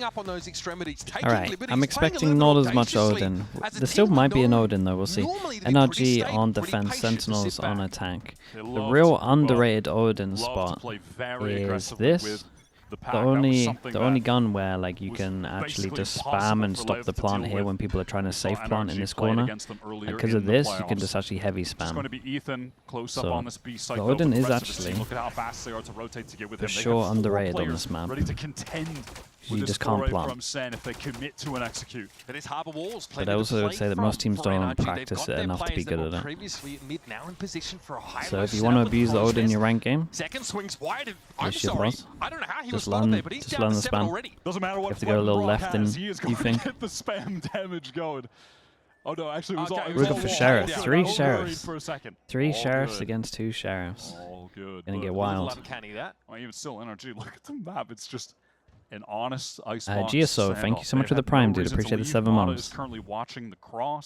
loading up on those extremities. Alright, I'm expecting not as much Odin. There still might be an Odin though, we'll see. NRG on defense, Sentinels on attack. The real underrated Odin spot is this. The only gun where like you can actually just spam and stop the plant here when people are trying to safe plant in this corner. Because of this, you can just actually heavy spam. So the Odin is actually for sure underrated on this map. You just can't plant. But I also would say that most teams don't practice it enough to be good at it. So if you want to abuse the Odin in your rank game, it's your boss. Just learn the spam. You have to go a little left than you think. Oh no, actually it was all... We're good for Sheriff. 3 Sheriffs. 3 Sheriffs against 2 Sheriffs. All good. Gonna get wild. Well, even still, NRG, look at the map. It's just an honest Icebox. GSO, thank you so much for the Prime, dude. Appreciate the 7 months.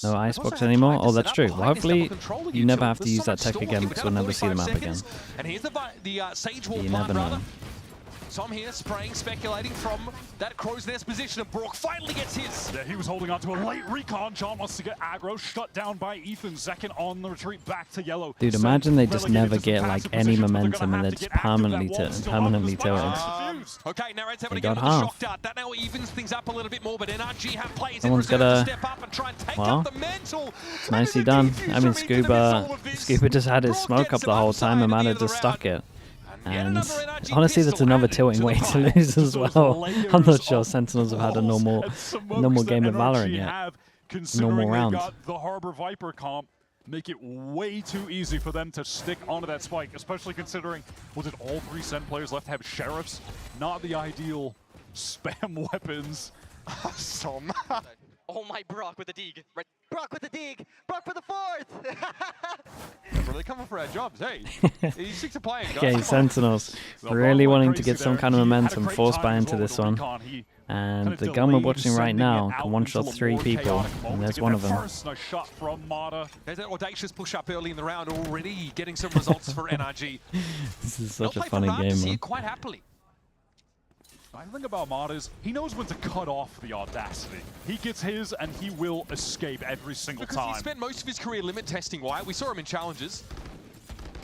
No Icebox anymore? Oh, that's true. Well, hopefully you never have to use that tech again because we'll never see the map again. You never know. Tom here spraying, speculating from that crow's nest position, and Brock finally gets his. Yeah, he was holding on to a late recon. John wants to get aggro, shut down by Ethan. Zekin on the retreat back to yellow. Dude, imagine they just never get like any momentum and they're just permanently tilting. Okay, now Red's They got half. that now evens things up a little bit more, but NRG have plays Someone's got to step up and try and take well, up the mantle. It's nicely done. I mean, Scuba just had his smoke up the whole time and Mana just stuck it. And honestly, that's another tilting way to lose as well. I'm not sure Sentinels have had a normal game of Valorant yet. Normal round. The Harbor Viper comp make it way too easy for them to stick onto that spike, especially considering, was it all 3 SEN players left have Sheriffs? Not the ideal spam weapons. Awesome. Oh my, Brock with the dig. Brock with the dig. Brock for the 4th. Really coming for our jobs, hey. He's 6 to playing, guys. Okay, Sentinels really wanting to get some kind of momentum, force buy into this one. And the gun we're watching right now can one-shot 3 people, and there's one of them. There's an audacious push-up early in the round already, getting some results for NRG. This is such a funny game, man. Quite happily. The thing about Mod is he knows when to cut off the audacity. He gets his and he will escape every single time. Because he spent most of his career limit testing, Wyatt. We saw him in challenges.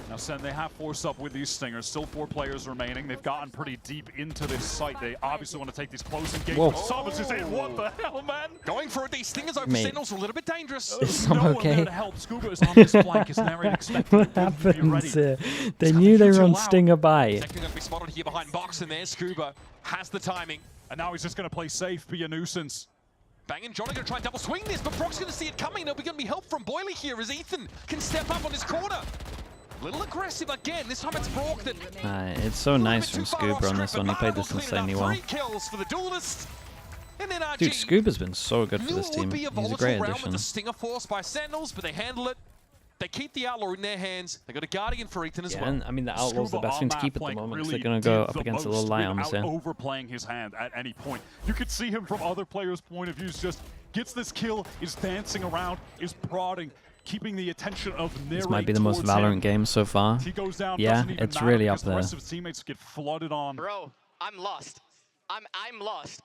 Now SEN, they have forced up with these Stingers. Still 4 players remaining. They've gotten pretty deep into this site. They obviously want to take these close engagements. Summons is in. What the hell, man? Going for it. These Stingers over Sentinels are a little bit dangerous. Is no one okay? there to help. Scuba is on this flank. Is narrated expecting What happens here? They knew they were on Stinger by. Second going to be spotted here behind box, and there's Scuba. Has the timing. And now he's just going to play safe, be a nuisance. Bang and John are going to try and double swing this, but Brock's going to see it coming. There'll be going to be help from Boiler here as Ethan can step up on his corner. A little aggressive again. This time it's Brock that... It's so nice from Scuba on this one. He played this insanely well. 3 kills for the duelist. And then NRG, dude, Scuba's been so good for this team. He's a great addition. With the Stinger force by Sentinels, but they handle it. They keep the Outlaw in their hands. They got a Guardian for Ethan as well. And I mean, the Outlaw's the best thing to keep at the moment because they're going to go up against a little light arms here. Overplaying his hand at any point. You could see him from other players' point of views. Just gets this kill, is dancing around, is prodding, keeping the attention of This might be the most Valorant game so far. Yeah, it's really up there. Teammates get flooded on. Bro, I'm lost. I'm lost.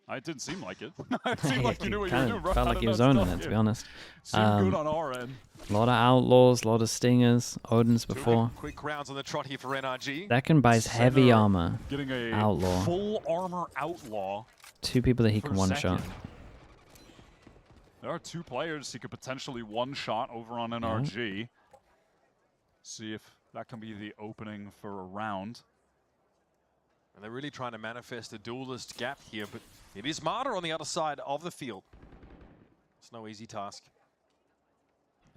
It didn't seem like it. It seemed like you knew what you were doing. Felt like he was owning it, to be honest. Seemed good on our end. A lot of Outlaws, a lot of Stingers, Odins before. Quick rounds on the trot here for NRG. That can buy heavy armor. Getting a Outlaw. Full armor Outlaw. 2 people that he can one-shot. There are 2 players he could potentially one-shot over on NRG. See if that can be the opening for a round. And they're really trying to manifest a duelist gap here, but it is Martyr on the other side of the field. It's no easy task.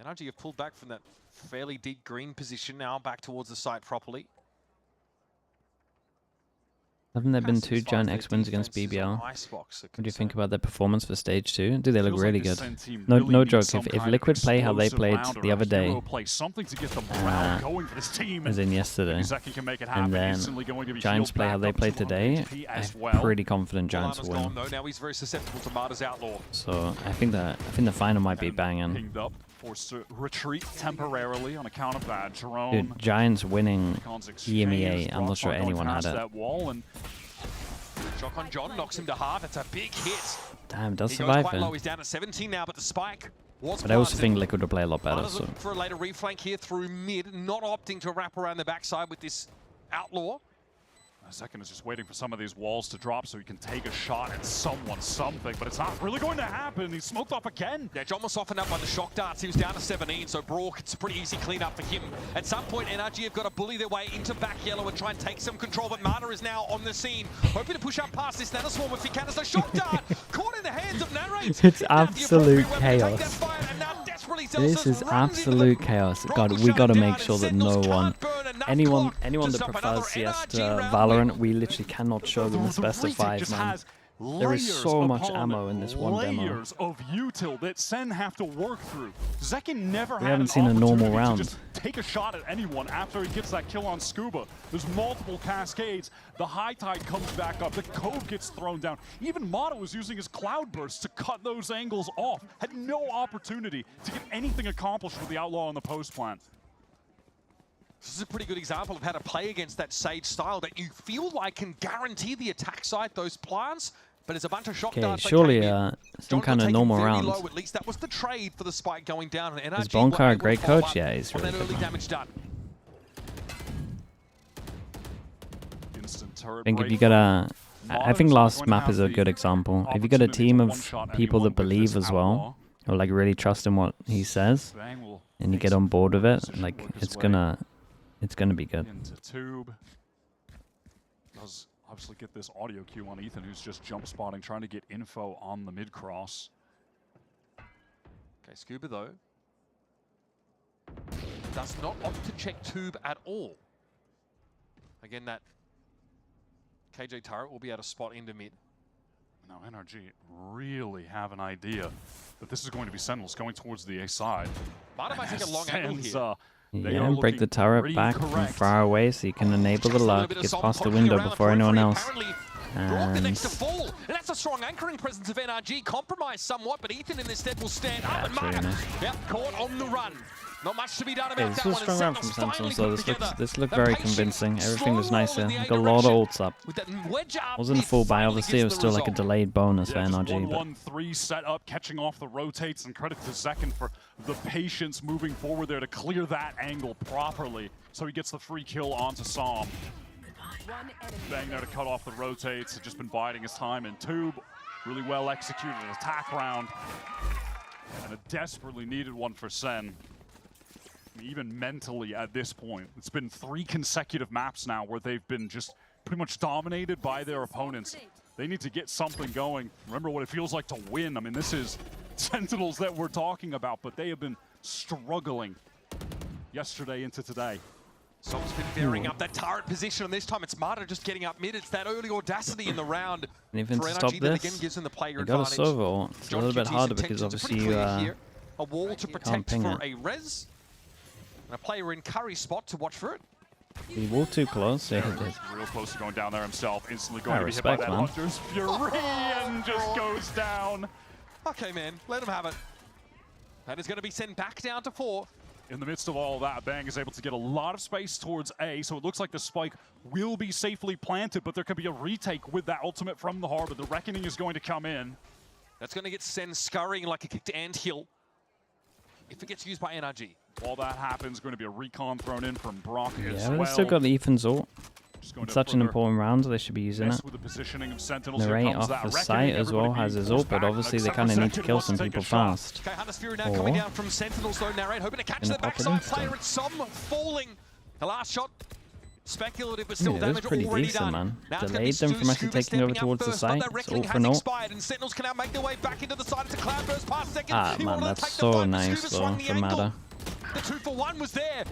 NRG have pulled back from that fairly deep green position, now back towards the site properly. Haven't there been 2 giant X-Wins against BBL? What do you think about their performance for stage 2? Do they look really good? No joke, if Liquid play how they played the other day, as in yesterday, and then Giants play how they played today, I'm pretty confident Giants will win. Now he's very susceptible to Martyr's Outlaw. So I think the final might be banging. Forced to retreat temporarily on account of that. Jerome. Dude, Giants winning EMEA. I'm not sure anyone had it. That wall and Shock on John, knocks him to half. That's a big hit. Damn, does He goes survive quite him. low. He's down at 17 now, but the spike was But I also planted. think Liquid will play a lot better. Mana's So looking for a later reflank here through mid, not opting to wrap around the backside with this Outlaw. Second is just waiting for some of these walls to drop so he can take a shot at someone, something, but it's not really going to happen. He's smoked off again. Yeah, John was softened up by the shock darts. He was down to 17, so Brook, it's a pretty easy cleanup for him. At some point, NRG have got to bully their way into back yellow and try and take some control, but Mana is now on the scene, hoping to push up past this Nanoswarm if he can. As a shock dart caught in the hands of Narrate. it's absolute chaos. This is absolute chaos. God, we got to make sure that no one, anyone that prefers CS to Valorant, we literally cannot show them this best of 5, man. There is so much ammo in this one demo. Layers of util that SEN have to work through. Zekin never We had haven't an seen a normal opportunity to round. just take a shot at anyone after he gets that kill on Scuba. There's multiple cascades. The high tide comes back up. The cove gets thrown down. Even Mono was using his cloud burst to cut those angles off. Had no opportunity to get anything accomplished with the Outlaw on the post plant. This is a pretty good example of how to play against that Sage style that you feel like can guarantee the attack side, those plants, but it's a bunch of shock darts. Surely some kind of normal round. Low, at least that was the trade for the spike going down. And NRG Is Boncar a great coach? Yeah, he's really good. Early damage done. I think if you got I think last map is a good example. If you got a team of people that believe as well, or like really trust in what he says, and you get on board with it, like it's gonna be good. Into tube. Does obviously get this audio cue on Ethan, who's just jump spotting, trying to get info on the mid cross. Okay, Scuba though does not opt to check tube at all. Again, that KJ turret will be able to spot into mid. Now NRG really have an idea that this is going to be Sentinels going towards the A side. Mana might take a long angle here. Yeah, break the turret back from far away so you can enable the lurk, gets past the window before anyone else. And next to fall. And that's a strong anchoring presence of NRG, compromised somewhat, but Ethan in this stead will stand up and really nice. Yep, caught on the run. Not much to be done about that this is a one. strong round from Sentinels, so this looked very convincing. Everything was nice here. Got a lot of ults up. Wasn't a full buy, obviously. It was still like a delayed bonus for NRG. 1-1-3 set up, catching off the rotates, and credit to Zekin for the patience moving forward there to clear that angle properly. So he gets the free kill onto Psalm. Bang there to cut off the rotates. Had just been biding his time in tube. Really well executed attack round. And a desperately needed one for Sen. Even mentally at this point. It's been 3 consecutive maps now where they've been just pretty much dominated by their opponents. They need to get something going. Remember what it feels like to win. I mean, this is Sentinels that we're talking about, but they have been struggling yesterday into today. Psalm's been veering up that turret position, and this time it's Marta just getting up mid. It's that early audacity in the round And even for to NRG stop that again this, gives them the player you got a advantage. servo. It's a little bit harder because obviously you a wall to protect ping for it. a res. And a player in Curry's spot to watch for it. He walked too close. Yeah, he did. Real close to going down there himself. Instantly going to be respect, hit by man. that Hunter's Fury and just goes down. Okay, man, let him have it. That is going to be sent back down to 4. In the midst of all that, Bang is able to get a lot of space towards A, so it looks like the spike will be safely planted, but there could be a retake with that ultimate from the Harbor. The Reckoning is going to come in. That's going to get Sen scurrying like a kicked anthill if it gets used by NRG. While that happens, going to be a recon thrown in from Brock as Yeah, well. they've still got Ethan's ult. Just going It's to such an further important round, they should be using mess it. with the positioning of Sentinels. Here Narrate comes off that the Reckoning. site as well Everybody has his being ult, but forced obviously back. they kind of need to Second kill wants some take a people shot. fast. Okay, Hunter's Fury now coming down from Sentinels though. Narrate hoping to catch the pop it backside instant. player. It's some falling. The last shot, speculative, but still Yeah, it was damage pretty already decent, done. man. Now it's gonna Delayed be them from actually Scuba taking over stepping up towards the first, but site. that It's Reckoning ult for has naught. expired, and Sentinels can now make their way back into the side. It's a Cloudburst past second. Ah, He man, wanted to that's take the so fight, but nice Scuba though swung the for ankle. Mada. The 2-for-1 was there.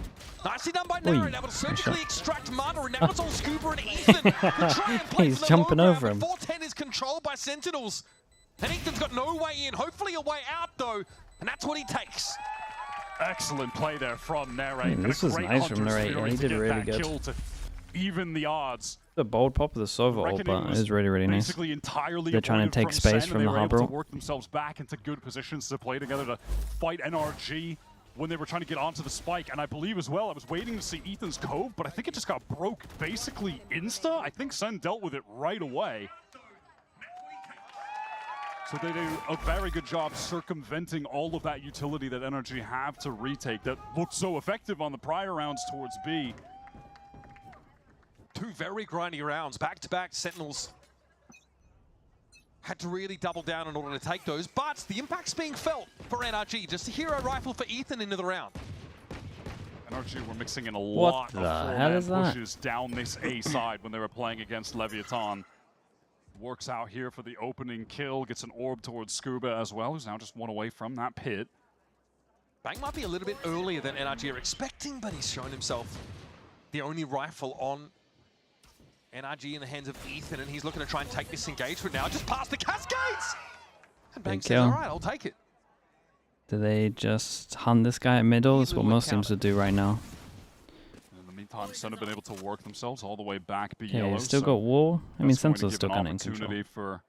Nicely done by Oi, Narrate, able to nice surgically shot. extract Mana, and now it's all Scuba and Ethan who try and play He's for the jumping low over ground, him. but 410 is controlled by Sentinels. And Ethan's got no way in, hopefully a way out though, and that's what he takes. Excellent play there from Narrate. This was nice from Narrate. Yeah, he did really good. Kill to even the odds. The bold pop of the servo ult, but it was really, really nice. Basically entirely They're trying to avoided take space Sen, from and the they were able Harbor. to work themselves back into good positions to play together to fight NRG when they were trying to get onto the spike. And I believe as well, I was waiting to see Ethan's Cove, but I think it just got broke basically insta. I think Sen dealt with it right away. So they do a very good job circumventing all of that utility that NRG have to retake that looked so effective on the prior rounds towards B. Two very grindy rounds, back-to-back. Sentinels had to really double down in order to take those, but the impact's being felt for NRG. Just a hero rifle for Ethan into the round. NRG were mixing in a lot of four-man pushes down this A side when they were playing against Leviathan. Works out here for the opening kill, gets an orb towards Scuba as well, who's now just one away from that pit. Bang might be a little bit earlier than NRG are expecting, but he's shown himself the only rifle on NRG in the hands of Ethan, and he's looking to try and take this engagement now, just past the cascades! And Bang says, all right, I'll take it. Do they just hunt this guy at middle? Is what most teams would do right now. In the meantime, Sen have been able to work themselves all the way back B Yeah, yellow. still got wall. I mean, Sentinel's still kind of in control. Opportunity for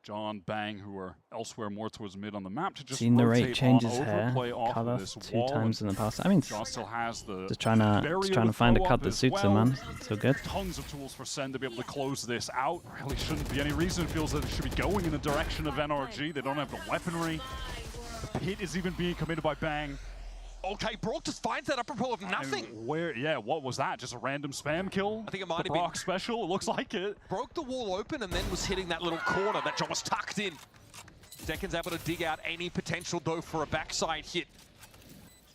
John, Bang, who are elsewhere more towards mid on the map, to just seen the rate change his over, hair color 2 times in the past. I mean, John still has the just trying to find a cut that suits him, man. So good. Tons of tools for Sen to be able to close this out. Really shouldn't be any reason. It feels that it should be going in the direction of NRG. They don't have the weaponry. The pit is even being committed by Bang. Okay, Brock just finds that apropos of nothing. Yeah, what was that? Just a random spam kill? I think it might have Brock been special. It looks like it. Broke the wall open and then was hitting that little corner that John was tucked in. Second's able to dig out any potential though for a backside hit.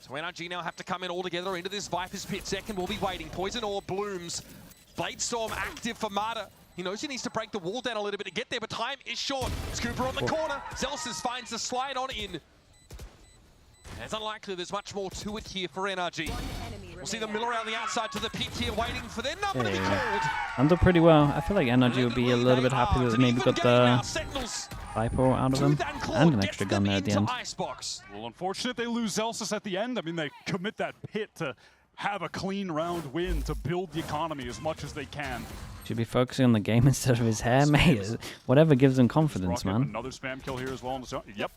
So NRG now have to come in all together into this Viper's pit. Second will be waiting. Poison Orb blooms. Bladestorm active for Marta. He knows he needs to break the wall down a little bit to get there, but time is short. Scooper on the corner. Zelsis finds the slide on in. It's unlikely there's much more to it here for NRG. We'll see them mill around the outside to the pit here, waiting for their number to be called. Handled pretty well. I feel like NRG would be a little bit happy that they maybe got the Viper out of them and an extra gun there at the end. Icebox. Well, unfortunate they lose Zelsis at the end. I mean, they commit that pit to have a clean round win, to build the economy as much as they can. Should be focusing on the game instead of his hair, mate. Whatever gives him confidence, man. Another spam kill here as well. Yep.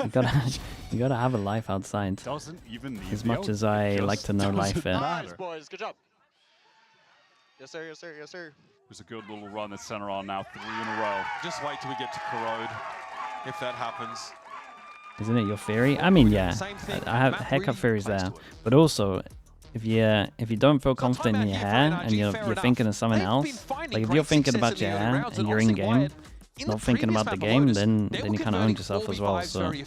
you gotta have a life outside. Doesn't even need as much as I like to know life it. Nice, boys. Good job. Yes, sir. Yes, sir. Yes, sir. There's a good little run at center on now, 3 in a row. Just wait till we get to Corrode, if that happens. Isn't it your theory? I mean, yeah. I have heck of theories there, but also, if you don't feel confident in your hair and you're thinking of something else, like if you're thinking about your hair and you're in game, not thinking about the game, then you kind of owned yourself as well. So you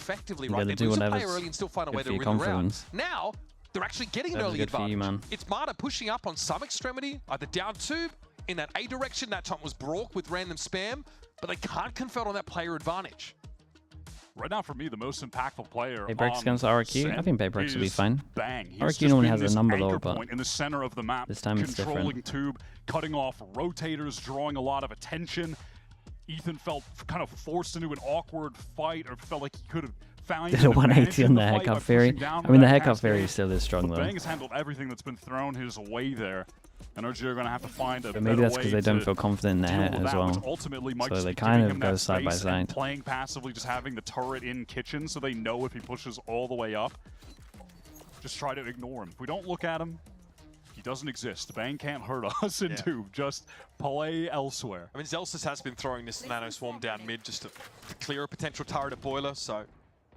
got to do whatever's good for your confidence. Now they're actually getting an early advantage. It's Marta pushing up on some extremity, either down tube in that A direction. That time was Brock with random spam, but they can't convert on that player advantage. Right now, for me, the most impactful player Baybreaks against RQ. I think Baybreaks will be fine. Bang. RQ normally has a number though, but in the center of the map, this time it's controlling different. tube, cutting off rotators, drawing a lot of attention. Ethan felt kind of forced into an awkward fight, or felt like he could have found did a 180 on the haircut fairy. I mean, the haircut fairy is still this strong though. Bang has handled everything that's been thrown his way there. NRG are going to have to find a but maybe that's because they don't feel confident in their hair as well. So they kind of go side by side. Playing passively, just having the turret in kitchen so they know if he pushes all the way up. Just try to ignore him. If we don't look at him, he doesn't exist. Bang can't hurt us in tube. Just play elsewhere. I mean, Zelsis has been throwing this Nano Swarm down mid just to clear a potential turret at Boiler, so...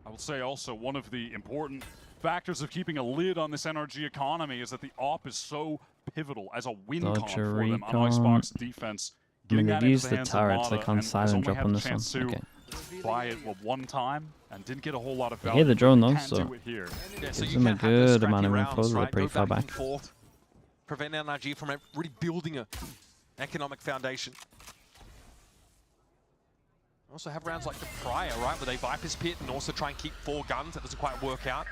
I will say also one of the important factors of keeping a lid on this NRG economy is that the AWP is so pivotal as a win con for them on Icebox defense. I mean, they've used the turrets, they can't silent drop on this one. Okay. Buy it one time and didn't get a whole lot of value. They hear the drone though, so gives them a good amount of info. They're pretty far back. Prevent NRG from really building a economic foundation. Also have rounds like the prior, right, where they Viper's Pit and also try and keep 4 guns. That doesn't quite work out.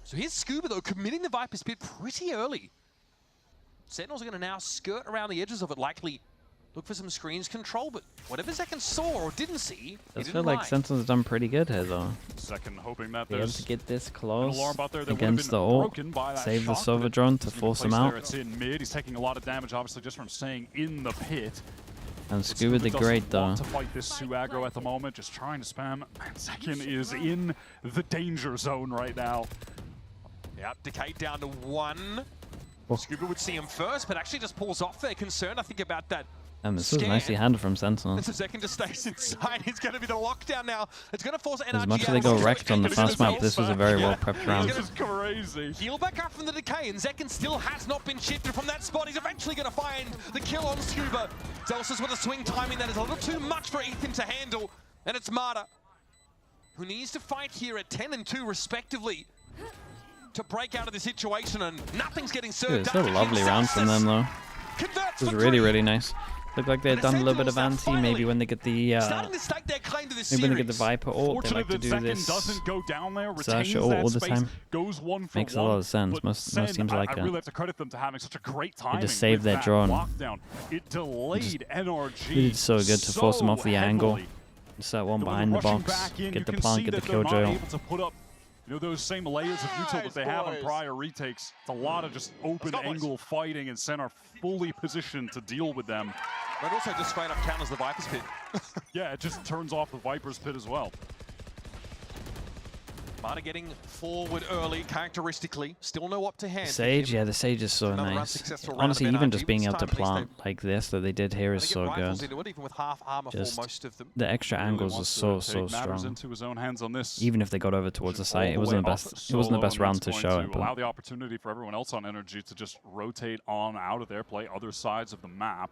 So here's Scuba, though, committing the Viper's Pit pretty early. Sentinels are going to now skirt around the edges of it, likely look for some screens control, but whatever Second saw or didn't see, I feel like Sentinels have done pretty good here, though. Second hoping that they have to get this close there against the ult, save the Silver Drone to force him out. It's in mid. He's taking a lot of damage, obviously, just from staying in the pit. And Scuba did great though. To fight this Su aggro at the moment, just trying to spam. And Second is in the danger zone right now. Yep, Decay down to 1. Scuba would see him first, but actually just pulls off there. Concerned, I think, about that This was nicely handled from Sentinel. It's a second to stay inside. It's going to be the lockdown now. It's going to force NRG As much as they go wrecked on the fast map, this was a very well prepped round. This is crazy. Heal back up from the decay, and Zekin still has not been shifted from that spot. He's eventually going to find the kill on Scuba. Zelsus with a swing timing that is a little too much for Ethan to handle. And it's Marta, who needs to fight here at 10 and 2 respectively to break out of the situation, and nothing's getting served. It's a lovely round from them though. It was really, really nice. Looked like they had done a little bit of anti, maybe when they get the Viper ult, they like to do this Search all the time. Makes a lot of sense. Most teams like I really that. have to credit them to having such a great timing. They just saved their drone. It delayed NRG. They did so good to force them off the angle. Set one behind the box, get the plant, get the killjoy. You know, those same layers of neutral that they have on prior retakes. It's a lot of just open angle fighting, and Sen are fully positioned to deal with them. But also just straight up counters the Viper's pit. Yeah, it just turns off the Viper's pit as well. Marta getting forward early, characteristically. Still no up to hand. Sage, yeah, the Sage is so nice. Honestly, even just being able to plant like this that they did here is so good. Just the extra angles are so strong. Into his own hands on this. Even if they got over towards the site, it wasn't the best round to show it. Allow the opportunity for everyone else on NRG to just rotate on out of there, play other sides of the map.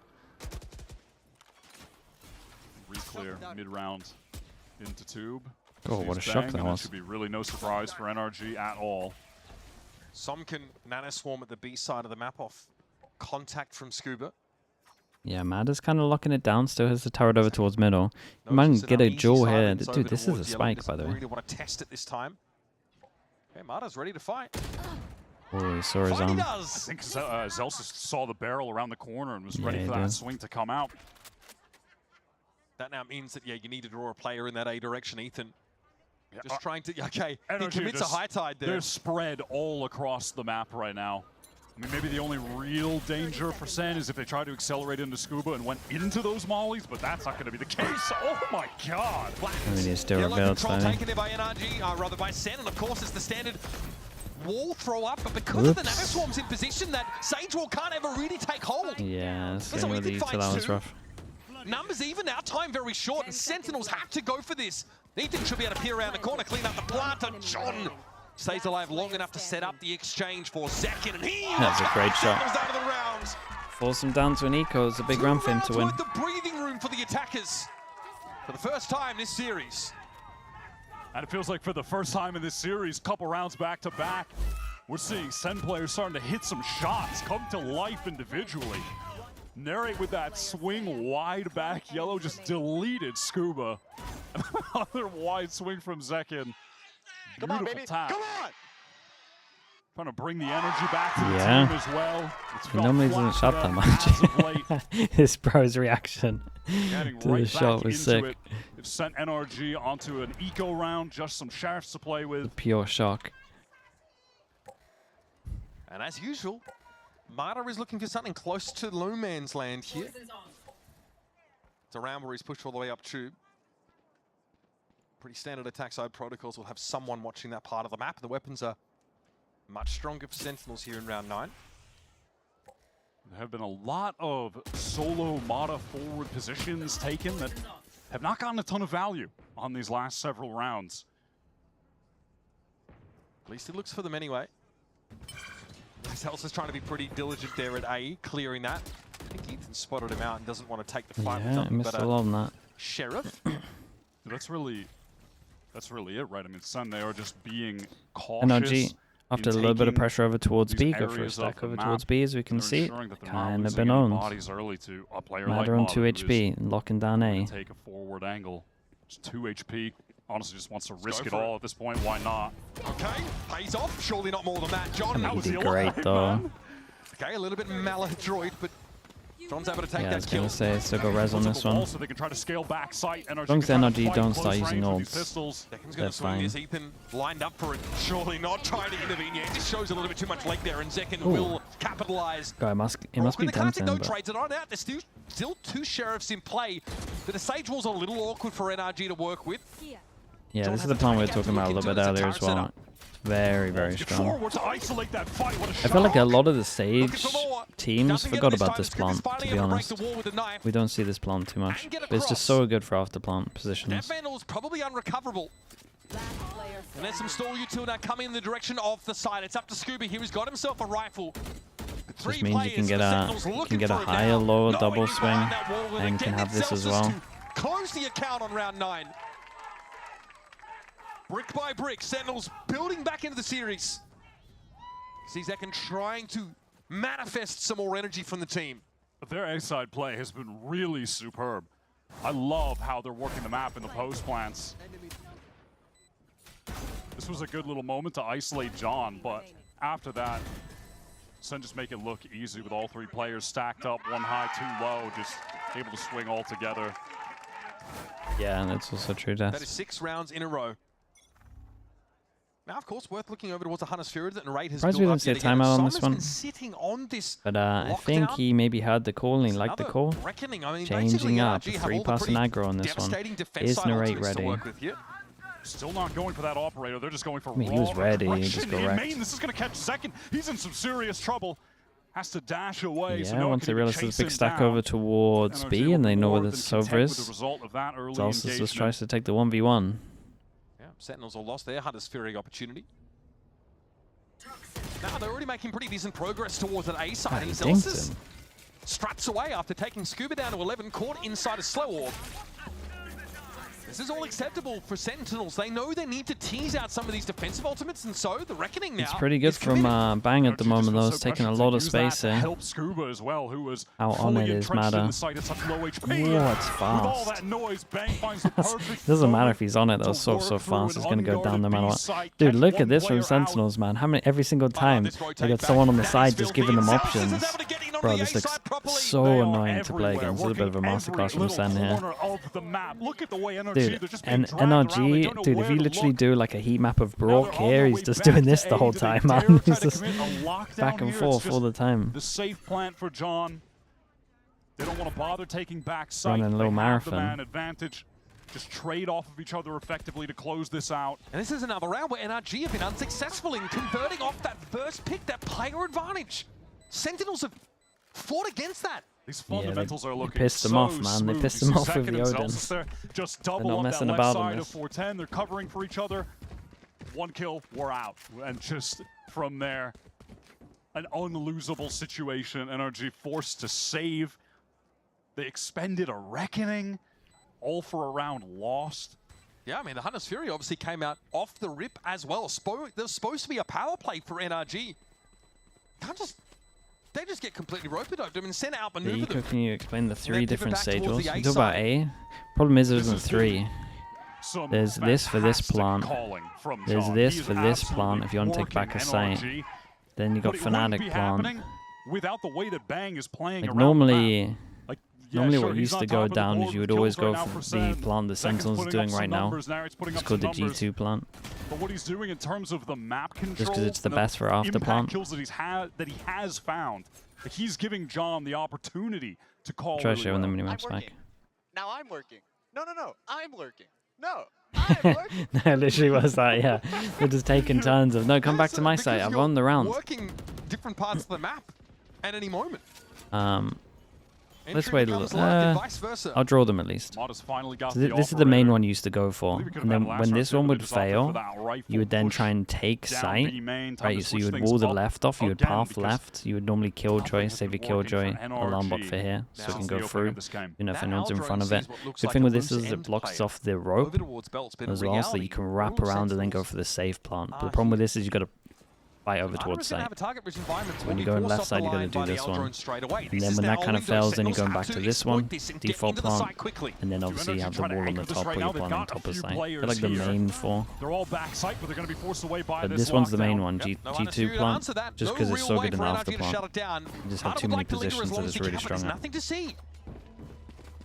Re-clear mid-round into tube. Oh, what a shock that was. Should be really no surprise for NRG at all. Some can nanoswarm at the B side of the map off contact from Scuba. Yeah, Mad is kind of locking it down, still has the turret over towards middle. Might get a duel here. Dude, this is a spike, by the way. Really want to test it this time. Okay, Marta's ready to fight. Oh, he saw his arm. I think Zelsus saw the barrel around the corner and was ready for that swing to come out. That now means that, yeah, you need to draw a player in that A direction, Ethan. Just trying to, okay, he commits a high tide there. They're spread all across the map right now. I mean, maybe the only real danger for Sen is if they try to accelerate into Scuba and went into those mollies, but that's not going to be the case. Oh my god! I mean, he's still rebuilt, taken there by NRG, rather by Sen, and of course it's the standard wall throw up, but because of the nanoswarms in position, that Sage Wall can't ever really take hold. Yeah, Sen really, so that was rough. Numbers even now, time very short, and Sentinels have to go for this. Ethan should be able to peer around the corner, clean up the plant, and John stays alive long enough to set up the exchange for Zekin, and that's a great shot. Out of the round. Force him down to an eco. It's a big round for him to win. The breathing room for the attackers for the first time this series. And it feels like for the first time in this series, couple rounds back to back, we're seeing Sen players starting to hit some shots, come to life individually. Narrate with that swing wide back. Yellow just deleted Scuba. Another wide swing from Zekin. Come on, baby. Tap. Come on! Trying to bring the energy back to the team as well. He normally doesn't shot that much. His bro's reaction to the shot was sick. They've sent NRG onto an eco round, just some shafts to play with. Pure shock. And as usual, Marta is looking for something close to no man's land here. It's a round where he's pushed all the way up tube. Pretty standard attack side protocols will have someone watching that part of the map. The weapons are much stronger for Sentinels here in round 9. There have been a lot of solo Marta forward positions taken that have not gotten a ton of value on these last several rounds. At least it looks for them anyway. Zelsus trying to be pretty diligent there at A, clearing that. I think Ethan spotted him out and doesn't want to take the fight with I missed a lot on that. Sheriff. That's really it, right? I mean, Sen, they are just being cautious. NRG, after a little bit of pressure over towards B, go for a stack over towards B, as we can see. Kind of been owned. Matter on 2 HP, locking down A. Take a forward angle. Just 2 HP. Honestly, just wants to risk it all at this point. Why not? Okay, pays off. Surely not more than that, John. He did great, though. Okay, a little bit maladroit, but John's able to take that I was kill. going to say, still got res on this one. So they can try to scale back sight. As long as NRG don't start using ults, they're fine. Ethan lined up for it. Surely not trying to intervene yet. It just shows a little bit too much leg there, and Zekin will capitalize. It must be tempting, no trades on out. There's still 2 sheriffs in play. The Sage Wall's a little awkward for NRG to work with. Yeah, John this is has the a plan we were tiny talking about a little bit earlier as well. Very, very strong. I feel like a lot of the Sage teams forgot about this plant, to be honest. We don't see this plant too much. But it's just so good for after plant positions. That Vandal's probably unrecoverable. And there's some stall util now coming in the direction of the side. It's up to Scuba here. He's got himself a rifle. This means you can get a higher, lower double swing, and you can have this as well. Close the account on round 9. Brick by brick, Sentinels building back into the series. CZEK trying to manifest some more energy from the team. But their A-side play has been really superb. I love how they're working the map in the post plants. This was a good little moment to isolate John, but after that, SEN just make it look easy with all 3 players stacked up, 1 high, 2 low, just able to swing all together. Yeah, and that's also true, Death. That is 6 rounds in a row. Now, of course, worth looking over towards the Hunter's Fury that Raid has built up. We didn't see a timeout on this one. Sitting on this but I think he maybe heard the call and he liked the call. Changing up, 3-person aggro on this one. Is Narrate ready? Still not going for that operator. They're just going for he was ready. He just got wrecked. This is going to catch second. He's in some serious trouble. Has to dash away. Yeah, so no once they realize there's a big stack over towards B and they know where the Silver is, Zalsus just tries to take the 1v1. Yeah, Sentinels are lost there. Hunter's Fury opportunity. Now they're already making pretty decent progress towards that A side. Zalsus straps away after taking Scuba down to 11, caught inside a slow orb. This is all acceptable for Sentinels. They know they need to tease out some of these defensive ultimates, and so the Reckoning now. It's pretty good from Bang at the moment, though. It's taking a lot of space here. Help Scuba as well, who was how on it is matter. Whoa, it's fast. Doesn't matter if he's on it, though. So fast. It's going to go down no matter what. Dude, look at this from Sentinels, man. How many every single time they got someone on the side just giving them options. Bro, this looks so annoying to play against. It's a bit of a masterclass from SEN here. Dude, and NRG, dude, if you literally do like a heat map of Brock here, he's just doing this the whole time, man. He's just back and forth all the time. The safe plant for John. They don't want to bother taking back sight. Running a little marathon. Advantage. Just trade off of each other effectively to close this out. And this is another round where NRG have been unsuccessful in converting off that first pick, that player advantage. Sentinels have fought against that. These fundamentals are looking pissed them off, man. They pissed them off with the Odin. Just double up that left side of 410. They're covering for each other. 1 kill, we're out. And just from there, an unlosable situation. NRG forced to save. They expended a Reckoning, all for a round lost. Yeah, I mean, the Hunter's Fury obviously came out off the rip as well. There's supposed to be a power play for NRG. They just get completely rope-a-doped. I mean, SEN outmaneuvered them. Can you explain the 3 different stage walls? You talk about A. Problem is there isn't 3. There's this for this plant. There's this for this plant if you want to take back a site. Then you got Fnatic plant. Without the way that Bang is playing like normally what used to go down is you would always go for the plant the Sentinels are doing right now. It's called the G2 plant. But what he's doing in terms of the map control, just because it's the best for after plant. Kills that he has found, he's giving John the opportunity to call. Try showing the minimaps back. Now I'm working. No, I'm lurking. No, I'm lurking. No, literally was that. Yeah, they're just taking turns of no. Come back to my site. I've won the round. Working different parts of the map at any moment. Let's wait a little. I'll draw them at least. So this is the main one you used to go for. And then when this one would fail, you would then try and take site. Right, so you would wall the left off, you would path left, you would normally Killjoy, save your Killjoy, alarm bot for here, so it can go through, you know, if anyone's in front of it. Good thing with this is it blocks off the rope as well, so you can wrap around and then go for the safe plant. But the problem with this is you got to over towards site. When you go on left side, you got to do this one. And then when that kind of fails, then you're going back to this one, default plant, and then obviously you have the wall on the top where you plant on top of site. They're like the main 4. But this one's the main one, G2 plant, just because it's so good in after plant. You just have too many positions that it's really strong at.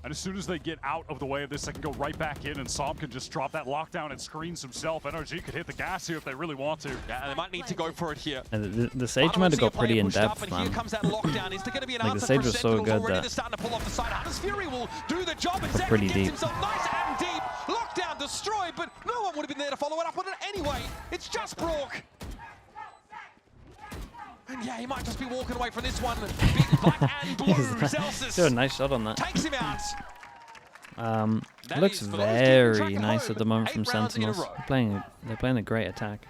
And as soon as they get out of the way of this, they can go right back in, and Som can just drop that lockdown and screens himself. NRG could hit the gas here if they really want to. Yeah, they might need to go for it here. And the Sage might have got pretty in-depth, man. Like, the Sage was so good that it's pretty deep. Lockdown destroyed, but no one would follow it up on it anyway. It's just Brook. And yeah, he might just be walking away from this one. Big black and blue. Celsius do a nice shot on that. takes him out. Looks very nice at the moment from Sentinels. They're playing a great attack.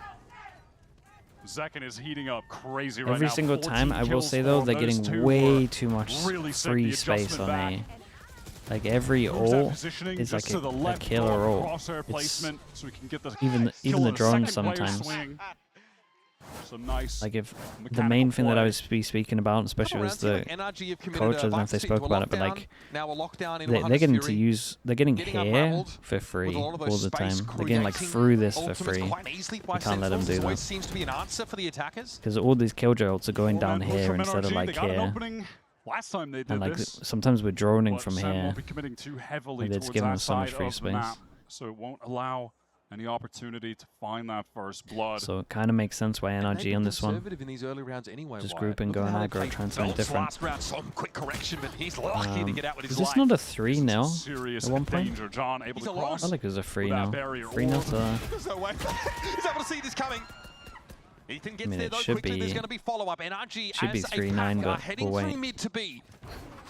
Zekken is heating up crazy right now. Every single time, I will say though, they're getting way too much free space on A. Like every ult is like a killer ult. Even the drones sometimes. Like if the main thing that I was speaking about, especially was the coach, I don't know if they spoke about it, but like they're getting here for free all the time. They're getting like through this for free. You can't let them do that. Because all these killjoy ults are going down here instead of like here. Last time they did and like this, sometimes we're droning from SEN here. won't be committing too heavily It's towards giving that us so much side free of the space. map, so it won't allow any opportunity to find that first blood. So it kind of makes sense why NRG on this one. In these early rounds anyway, just grouping, going aggro, trying something different. Some quick correction, but he's lucky to get out with his is this not a 3-0 at one point? Danger. John able to cross. I like it was a 3-0. 3-0 to... There's no way. He's able to see this coming. Ethan gets there though quickly. There's going to be follow-up. NRG should be 3-9, but heading through mid to B.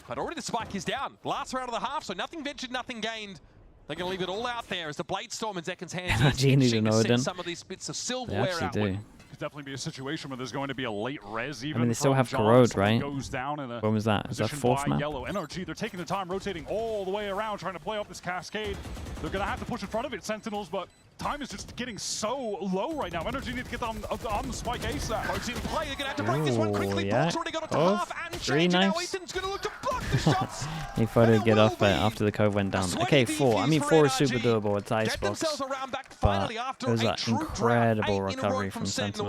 But already the spike is down. Last round of the half, so nothing ventured, nothing gained. They're going to leave it all out there as the Blade Storm in Zekken's hands. NRG need to know it then. Some of these bits of silverware they actually do. Could definitely be a situation where there's going to be a late res even. I mean, they still have Corrode, right? Goes down in a when was that? Is that fourth map? Yellow. NRG, they're taking the time, rotating all the way around, trying to play off this cascade. They're going to have to push in front of it, Sentinels, but time is just getting so low right now. NRG need to get on the spike ASAP. Rotating play, they're going to have to break this one quickly. Yeah. Brook's already got it to half and change. Now Ethan's going to look to block the shots. He thought he'd get off after the cove went down. Okay, 4. I mean, 4 is super doable. It's Icebox. But it was an incredible recovery from Sentinels.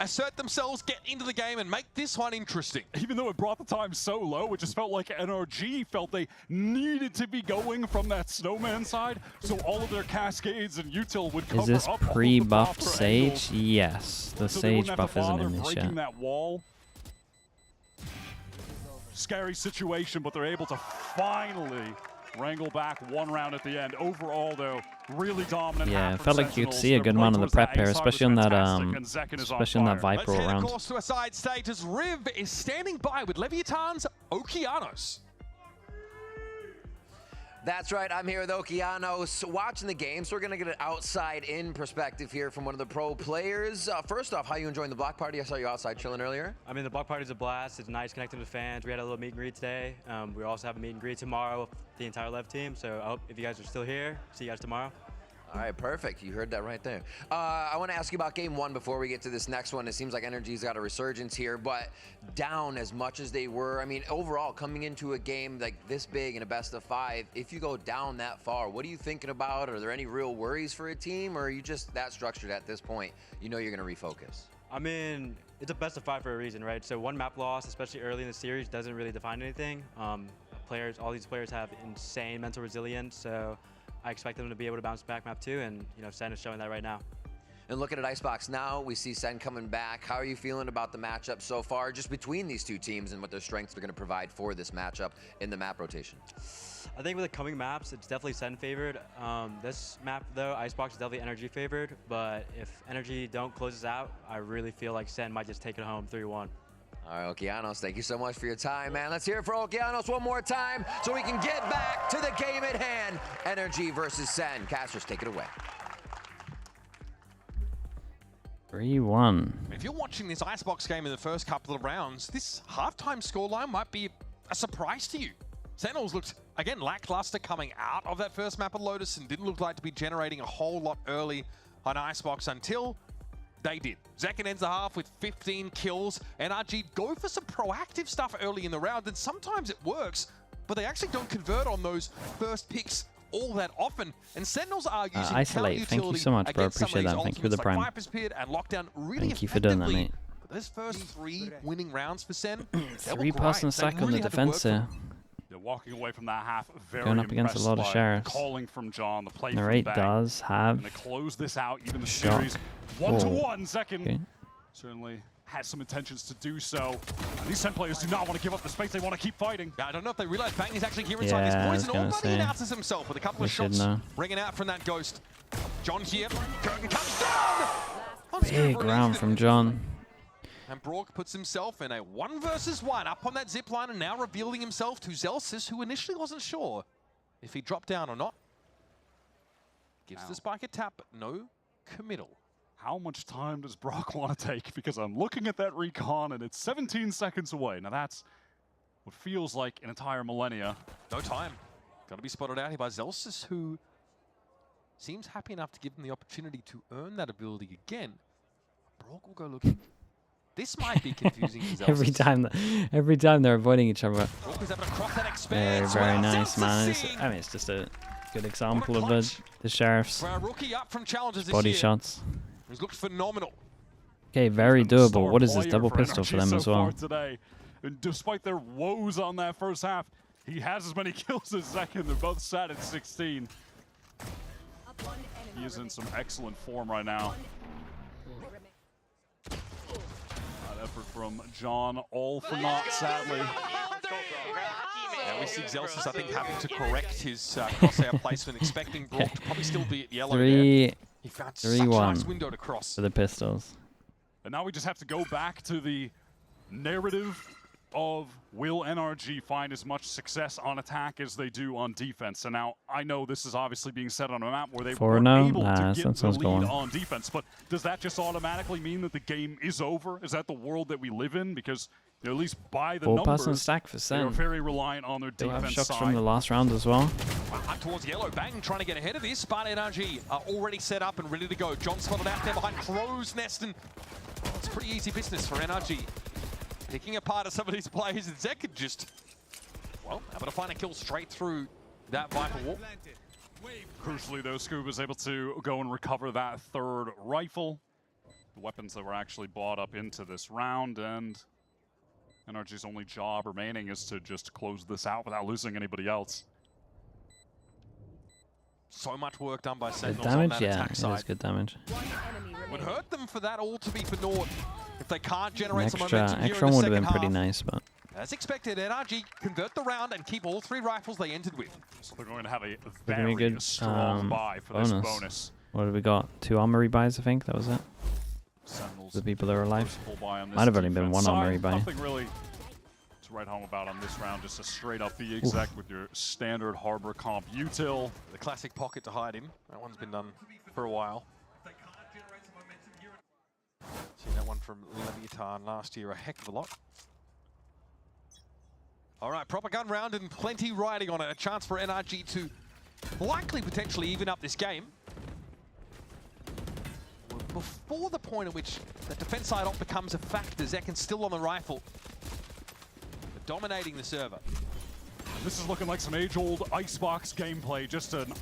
Assert themselves, get into the game, and make this one interesting. Even though it brought the time so low, it just felt like NRG felt they needed to be going from that snowman side, so all of their cascades and util would cover up. Is this pre-buffed Sage? Yes. The Sage buff isn't in this yet. That wall. Scary situation, but they're able to finally wrangle back one round at the end. Overall, though, really dominant. Yeah, it felt like you could see a good amount of the prep here, especially on that Viper round. Let's head to a side stage as Riv is standing by with Leviathan's Okeanos. That's right, I'm here with Okeanos watching the game, so we're going to get an outside-in perspective here from one of the pro players. First off, how are you enjoying the block party? I saw you outside chilling earlier. I mean, the block party's a blast. It's nice connecting with fans. We had a little meet and greet today. We also have a meet and greet tomorrow with the entire Lev team, so I hope if you guys are still here, see you guys tomorrow. All right, perfect. You heard that right there. I want to ask you about game one before we get to this next one. It seems like NRG's got a resurgence here, but down as much as they were. I mean, overall, coming into a game like this big in a best of 5, if you go down that far, what are you thinking about? Are there any real worries for a team, or are you just that structured at this point? You know you're going to refocus. I mean, it's a best of 5 for a reason, right? So one map loss, especially early in the series, doesn't really define anything. All these players have insane mental resilience, so I expect them to be able to bounce back map 2, and SEN is showing that right now. And looking at Icebox now, we see SEN coming back. How are you feeling about the matchup so far, just between these two teams and what their strengths are going to provide for this matchup in the map rotation? I think with the coming maps, it's definitely SEN favored. This map, though, Icebox is definitely NRG favored, but if NRG don't close this out, I really feel like SEN might just take it home 3-1. All right, Okeanos, thank you so much for your time, man. Let's hear it for Okeanos one more time so we can get back to the game at hand. NRG versus SEN. Casters, take it away. 3-1. If you're watching this Icebox game in the first couple of rounds, this halftime scoreline might be a surprise to you. Sentinels looked, again, lackluster coming out of that first map of Lotus and didn't look like to be generating a whole lot early on Icebox until they did. Zekken ends the half with 15 kills. NRG go for some proactive stuff early in the round, and sometimes it works, but they actually don't convert on those first picks all that often. And Sentinels are using Isolate. Thank you so much, bro. Appreciate that. Thank you for the prime. Like and Lockdown really Thank you for doing that, mate. But those first 3 winning rounds for Sen, 3-person stack on the defense here. They're walking away from that half very going up against a lot of sheriffs. Calling from John, the play Narrate does have and they close this out, even the series 1-1. Zekken certainly has some intentions to do so. And these SEN players do not want to give up the space. They want to keep fighting. I don't know if they realize Bang is actually here inside his poison. Already announces himself with a couple of shots ringing out from that Ghost. John here. Curtain comes down! Big round from John. And Brock puts himself in a 1 versus 1 up on that zip line and now revealing himself to Zelsis, who initially wasn't sure if he dropped down or not. Gives the spike a tap, but no committal. How much time does Brock want to take? Because I'm looking at that recon and it's 17 seconds away. Now that's what feels like an entire millennia. No time. Got to be spotted out here by Zelsis, who seems happy enough to give him the opportunity to earn that ability again. Brock will go looking. This might be confusing for Zelsis. every time they're avoiding each other. Brock is able to cross that Very, expanse. very Well, nice, man. Zelsis I mean, it's just a good example of the Sheriff's for our rookie up from challenges this body year. shots. He's looked phenomenal. Okay, very He's been the doable. star What is this player double for pistol NRG for them so as well? far today. And despite their woes on that first half, he has as many kills as second. They're both sat at 16. He is in some excellent form right now. That effort from John, all for naught, sadly. Now we see Zelsis, I think, having to correct his crosshair placement, expecting Brock to probably still be at yellow there. He found such a nice window to cross. For the pistols. And now we just have to go back to the narrative of will NRG find as much success on attack as they do on defense. And now I know this is obviously being set on a map where they were able to get the lead on defense, but does that just automatically mean that the game is over? Is that the world that we live in? Because at least by the numbers, stack for they are SEN. very reliant on their They'll have defense shocks side. from the last round as well. Up towards yellow, Bang trying to get ahead of this, but NRG are already set up and ready to go. John spotted out there behind Crow's Nest, and it's pretty easy business for NRG. Picking apart of some of these players, and Zek could just, well, able to find a kill straight through that Viper wall. Crucially, though, Scuba's able to go and recover that third rifle. The weapons that were actually bought up into this round, and NRG's only job remaining is to just close this out without losing anybody else. So much work done by Good Sentinels on damage, that yeah, attack it side. is good damage. Would hurt them for that all to be for naught if they can't generate An some momentum here extra in the one would have second been pretty half. nice, but As expected, NRG convert the round and keep all 3 rifles they entered with. So they're going to have a gonna be very good, strong buy for this bonus. what have we got? 2 armory buys, I think. That was it. Sentinels The people that are alive. first full buy on this Might have only been defense 1 side. armory buy. Nothing really to write home about on this round. Just a straight up B exec with your standard harbor comp util. The classic pocket to hide in. That one's been done for a while. Seen that one from Leviathan last year a heck of a lot. All right, proper gun round and plenty riding on it. A chance for NRG to likely potentially even up this game. Before the point at which the defense side op becomes a factor, Zekin's still on the rifle, dominating the server. This is looking like some age-old Icebox gameplay. Just an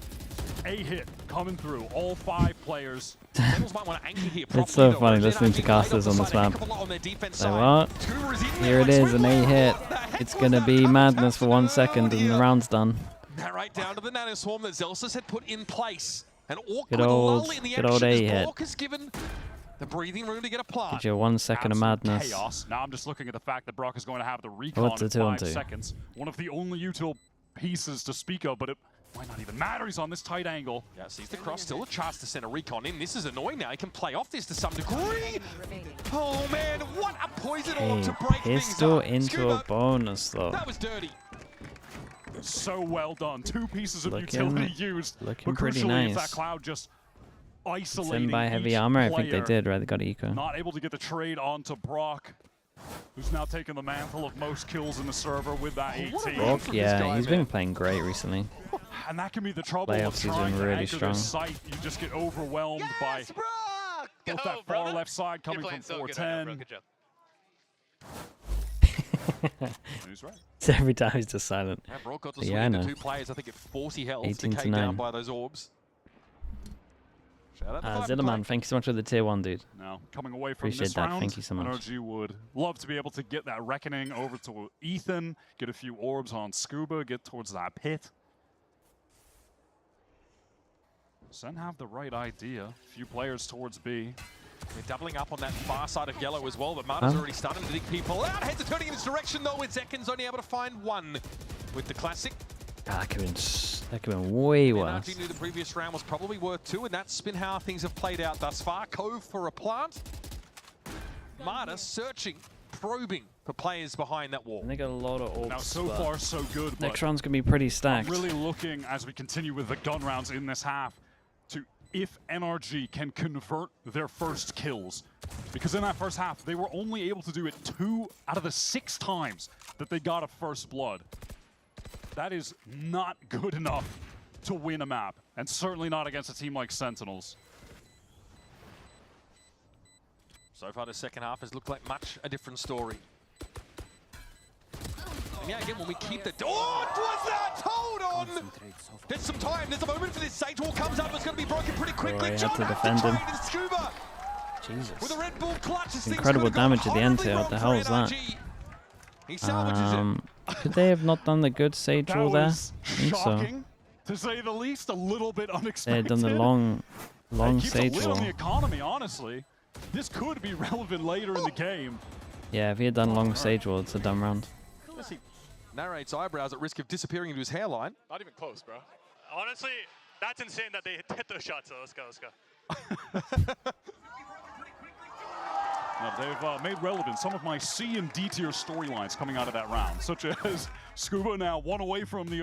A-hit coming through. All 5 players. Sentinels might want to anchor here It's so though, funny whereas listening to NRG casters laid on off this the side a map. heck of a lot on their defense Say side. what? Scuba is in Here there it like is, an Swivel. A-hit. What the heck It's was going to that? be Comes madness for 1 out second and the earlier. round's done. Now right down to the nanoswarm that Zelsis had put in place. An awkward Good old- lull in the good action old as A-hit. Brock is given the breathing room to get a plant. Gives you 1 second of Absolute madness. chaos. Now I'm just looking at the fact that Brock is going to have the recon Oh, it's a in 2-on-2. 5 seconds. One of the only util pieces to speak of, but it might not even matter. He's on this tight angle. Yeah, sees the cross, still a chance to send a recon in. This is annoying now. He can play off this to some degree. Oh man, what a poison orb to break things Pistol up. into Scuba, a bonus though. that was dirty. So well done. 2 pieces of Looking- utility used. looking But pretty crucially, it's nice. that cloud just It's isolating in by heavy each armor, I think they player. did, right? They got eco. Not able to get the trade onto Brock, who's now taken the mantle of most kills in the server with that 18. Brock, from this yeah, guy, he's man. been playing great recently. And that can be the trouble Playoffs, of he's trying been to really anchor strong. this site. You just get overwhelmed by Yes, Brock! both Go, that far brother. left side coming You're from playing so good right now, bro. 410. Good job. He's right. So every time he's just silent. Yeah, Brock got to Yeah, swing I into know. 2 players, I think at 40 health, 18 to decayed down 9. by those orbs. Shout out to Viper Zillerman, Clank. thank you so much for the tier 1, dude. Now, coming away from Appreciate this that. round, Thank you so much. NRG would love to be able to get that Reckoning over to Ethan, get a few orbs on Scuba, get towards that pit. SEN have the right idea. Few players towards B. They're doubling up on that far side of yellow as well, but Marta's Huh? already starting to dig people out. Heads are turning in this direction though, with Zekin's only able to find 1 with the classic. That could have been way worse. NRG knew the previous round was probably worth 2, and that's been how things have played out thus far. Cove for a plant. Marta searching, probing for players behind that wall. And they got a lot of ults. Now, so far, so good. Next round's going to be pretty stacked. I'm really looking, as we continue with the gun rounds in this half, to if NRG can convert their first kills. Because in that first half, they were only able to do it 2 out of the 6 times that they got a first blood. That is not good enough to win a map, and certainly not against a team like Sentinels. So far, the second half has looked like much a different story. And yeah, again, when we keep the... Oh, what was that? Hold on! There's some time. There's a moment for this. Sage wall comes up. It's going to be broken pretty quickly. Had John to has defend to him. trade and Scuba. Jesus. With a Red Bull clutch, this Incredible damage at the end here. What the hell is that? He salvages it. Could they have not done the good Sage wall there? I think so. Shocking, to say the least, a little bit unexpected. They had done the long Sage keeps a lid wall. on the economy, honestly. This could be relevant later in the game. Yeah, if he had done long Sage wall, it's a dumb round. He narrates eyebrows at risk of disappearing into his hairline. Not even close, bro. Honestly, that's insane that they hit those shots. So let's go. Now, they've made relevant some of my C and D tier storylines coming out of that round, such as Scuba now 1 away from the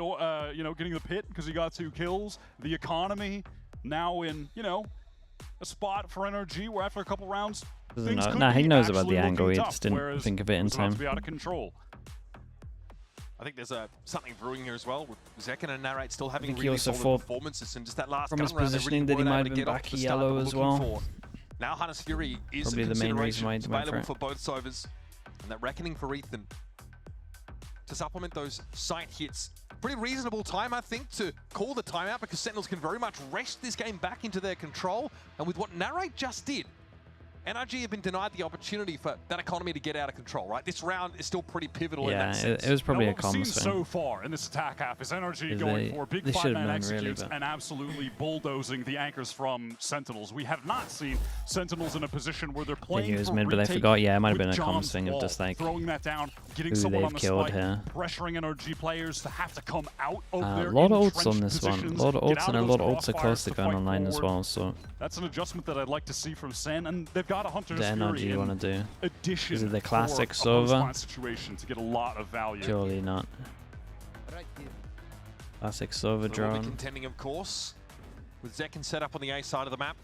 getting the pit because he got 2 kills. The economy now in a spot for NRG where after a couple rounds things could Nah, he be knows about actually the angle. He looking just tough, didn't whereas think of it in it's about to time. be out of control. I think there's something brewing here as well with Zekken and Narrate still having think he really also solid thought performances, and just that last from gun his round, they positioning really that he weren't might able have to been get off back the start they yellow were as looking well. for. Now Hunter's Fury is Probably in the main reason consideration. why he It's went for available it. for both Sovers. And that reckoning for Ethan to supplement those sight hits. Pretty reasonable time, I think, to call the timeout because Sentinels can very much wrest this game back into their control. And with what Narrate just did, NRG have been denied the opportunity for that economy to get out of control, right? This round is still pretty pivotal in that sense. It was probably Now, a what we've comms seen thing. so far in this attack half is NRG Is going for big they should have 5-man known, really, executes but- and absolutely bulldozing the anchors from Sentinels. We have not seen Sentinels in a position where they're playing it was for mid, but I retake forgot. Yeah, it might have with been a comms John's thing of wall, just like throwing that down, getting who someone they've on the killed spike, here. pressuring NRG players to have to come out of A their lot of ults entrenched on this one. A positions, lot of get ults out and a of lot those of ults are crossfires close to to going fight online as forward. well. So That's an adjustment that I'd like to see from Sen, and they've got a Hunter's the Fury NRG in want to do. addition Is it the for classic a Sova? post-plant situation to get a lot of value. Surely not. Classic Sova So we'll be drone. contending, of course, with Zekken set up on the A side of the map.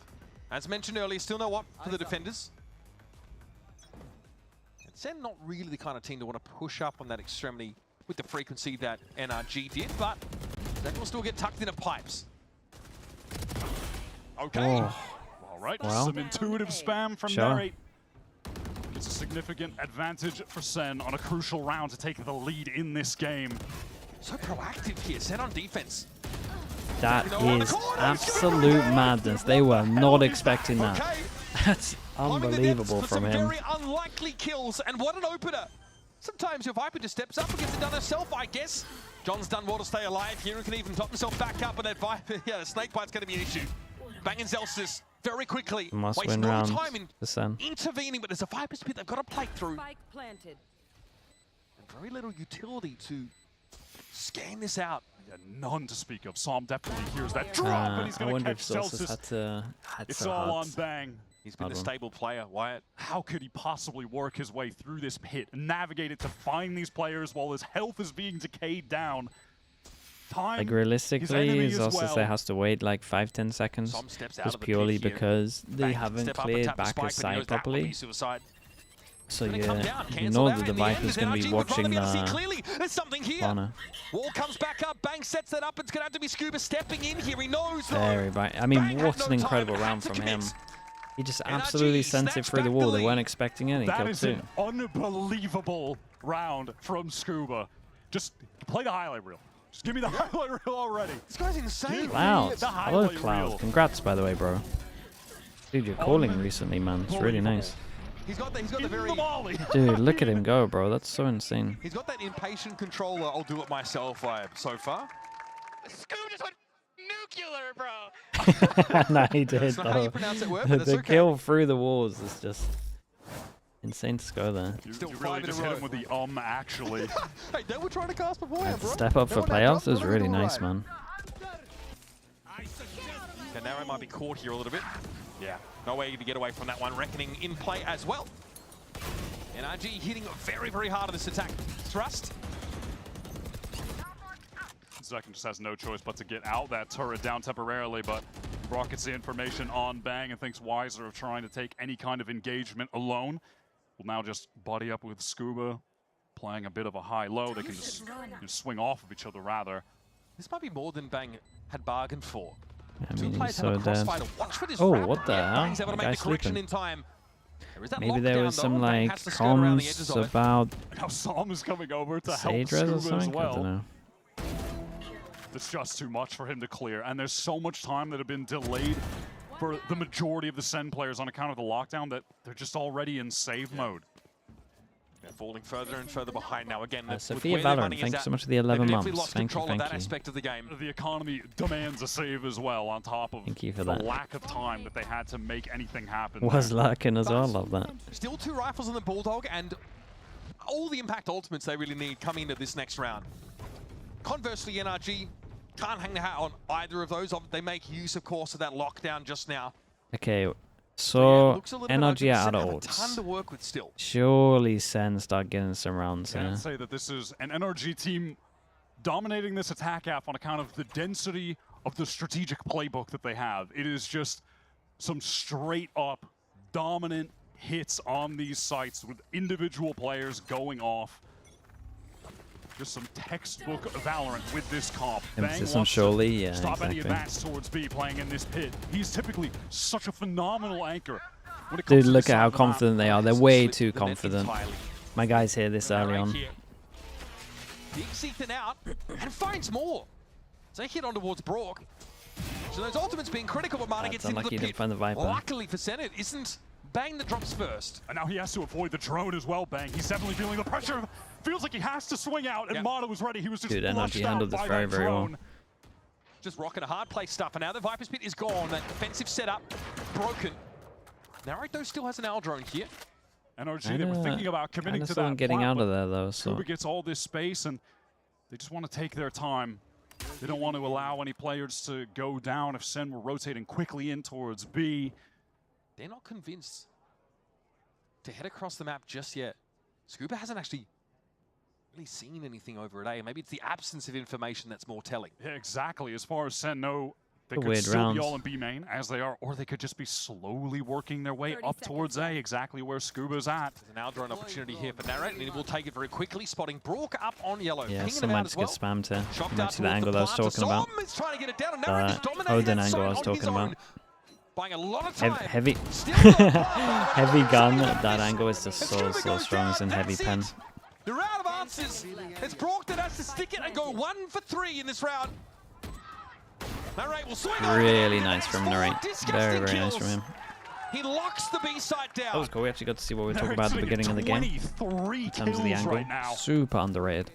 As mentioned earlier, still no up for the defenders. And Sen not really the kind of team to want to push up on that extremity with the frequency that NRG did, but Zekken will still get tucked into pipes. Okay. Oh, All right, Well. some intuitive spam from Sure. Narrate. It's a significant advantage for Sen on a crucial round to take the lead in this game. So proactive here, Sen on defense. that is absolute madness. They were not expecting that. Okay. That's unbelievable for from some him. very unlikely kills, and what an opener. Sometimes your Viper just steps up and gets it done herself, I guess. John's done well to stay alive here and can even top himself back up, but that Viper, yeah, the snake bite's going to be an issue. Banging Zelsis very quickly. Must Wastes win no round time in for Sen. intervening, but there's a Viper spit they've got to play through. Spike planted. And very little utility to scan this out. Yeah, none to speak of. Psalm definitely hears that drop, and he's I going to wonder catch if Celsius Celsius. had It's to all hard. on Bang. He's been Hold a on. stable player, Wyatt. How could he possibly work his way through this pit and navigate it to find these players while his health is being decayed down? Time, Like his realistically, enemy his as also well. has to wait like 5-10 seconds, Some steps out just of the purely pit here. because they Bang, haven't step up and cleared tap the back spike, his but he knows side that will be properly. suicide. So Gonna come down, you cancel know that that the in the end, Viper's going to be NRG would rather watching be able to see the clearly there's something here. corner. Wall comes back up, Bang sets that up, it's going to have to be Scuba stepping in here, he knows though. Very right. I mean, Bang had what no an incredible time, had round to from him. commit. He just NRG absolutely sent it snaps through the back wall. the They weren't lead. expecting it. He That killed is 2. an unbelievable round from Scuba. Just play the highlight reel. Just give me the highlight reel already. This guy's insane. Cloud. The Hello, highlight Cloud. reel. Congrats, by the way, bro. Dude, you're calling recently, man. It's really nice. He's got the In very... the volley. Dude, look at him go, bro. That's so insane. He's got that impatient controller, I'll do it myself vibe so far. Scoob just went nuclear, bro. Nah, he did, That's not how you though. pronounce that word, but that's The okay. kill through the walls is just Insane to go there. You really just hit him with the actually. Hey, they were trying to cast beforehand, bro. Step up for playoffs is really nice, man. And now it might be caught here a little bit. Yeah, no way to get away from that one. Reckoning in play as well. NRG hitting very, very hard on this attack. Thrust. Zekin just has no choice but to get out that turret down temporarily, but Brock gets the information on Bang and thinks wiser of trying to take any kind of engagement alone. Will now just buddy up with Scuba, playing a bit of a high-low. They can just swing off of each other, rather. This might be more than Bang had bargained for. I Two mean, players he's have so a dead. crossfire to watch for this Oh, wrap. what the hell? Bang's able to That make guy's the correction sleeping. in time. There is that Maybe there lockdown, was though. some Bang like has to skirt around the edges comms of it. about Now Psalm is coming over to help Sage Res or Scuba as something? I don't well. know. It's just too much for him to clear, and there's so much time that had been delayed for the majority of the SEN players on account of the lockdown that they're just already in save mode. They're falling further and further behind now. Again, with Sophia where their Valorant, money is thanks at, so much for the they've 11 definitely months. lost Thank you, control of that thank you. aspect of the game. The economy demands a save as well, on top of Thank you for the that. lack of time that they had to make anything happen. Was lurking as well, love that. Still 2 rifles on the Bulldog and all the impact ultimates they really need coming into this next round. Conversely, NRG can't hang their hat on either of those. They make use, of course, of that lockdown just now. Okay, Yeah, so it looks a little bit NRG like out Sen of have a ton ults. to work with still. Surely Sen start getting some rounds I'd here. say that this is an NRG team dominating this attack half on account of the density of the strategic playbook that they have. It is just some straight up dominant hits on these sites with individual players going off. Just some textbook Valorant with this comp. Emphasis on surely, yeah, Stop any exactly. advance towards B playing in this pit. He's typically such a phenomenal anchor. When it comes Dude, to look this at how side of the map. confident they are. They're way Slip too the net confident. entirely. My guys here this early on. Here. Digs Ethan out and finds more. So they hit on towards Brock. So those ultimates being critical, but Marta That's gets into the unlucky he pit. didn't find the Viper. Luckily for Sen, it isn't Bang that drops first. And now he has to avoid the drone as well, Bang. He's definitely feeling the pressure. Feels like he has to swing out, and Yeah. Mata was ready. He was just Dude, flushed NRG out handled this by very, that very well. drone. Just rocking a hard play stuff, and now the Viper's pit is gone. That defensive setup broken. Naruto still has an L drone here. NRG, they were thinking about committing Kinda to still that getting plant, out but of there though, so Kuba gets all this space, and they just want to take their time. They don't want to allow any players to go down if Sen were rotating quickly in towards B. They're not convinced to head across the map just yet. Scuba hasn't actually really seen anything over at A. Maybe it's the absence of information that's more telling. Yeah, exactly. As far as Sen know, they The could weird still rounds. be all in B main, as they are, or they could just be slowly working their way 30 up towards A, seconds. exactly where Scuba's at. There's an Aldrone opportunity here for Narrate, and he will take it very quickly, spotting Brook up on yellow. yeah, Pinging some him out might as just well. get spammed here. Shocked You might out see the towards angle that I was plant. talking about. Som is trying to get it down, and Narrate is dominating Odin that angle side I was on his talking own. about. Buying a lot of time. Heavy, Still not far. heavy gun. Setting up That this. angle is just And so Scuba goes strong. down. It's in heavy That's pen. it. They're out of answers. It's Brock that has to stick it and go 1 for 3 in this round. Narrate will swing on. Really And nice that's from 4 Narrate. disgusting Very, very nice kills. from him. He locks the B side down. That was cool. We actually got to see what we were talking They're about at the sitting beginning of the game. 23 In terms of the kills angle. right now. Super underrated.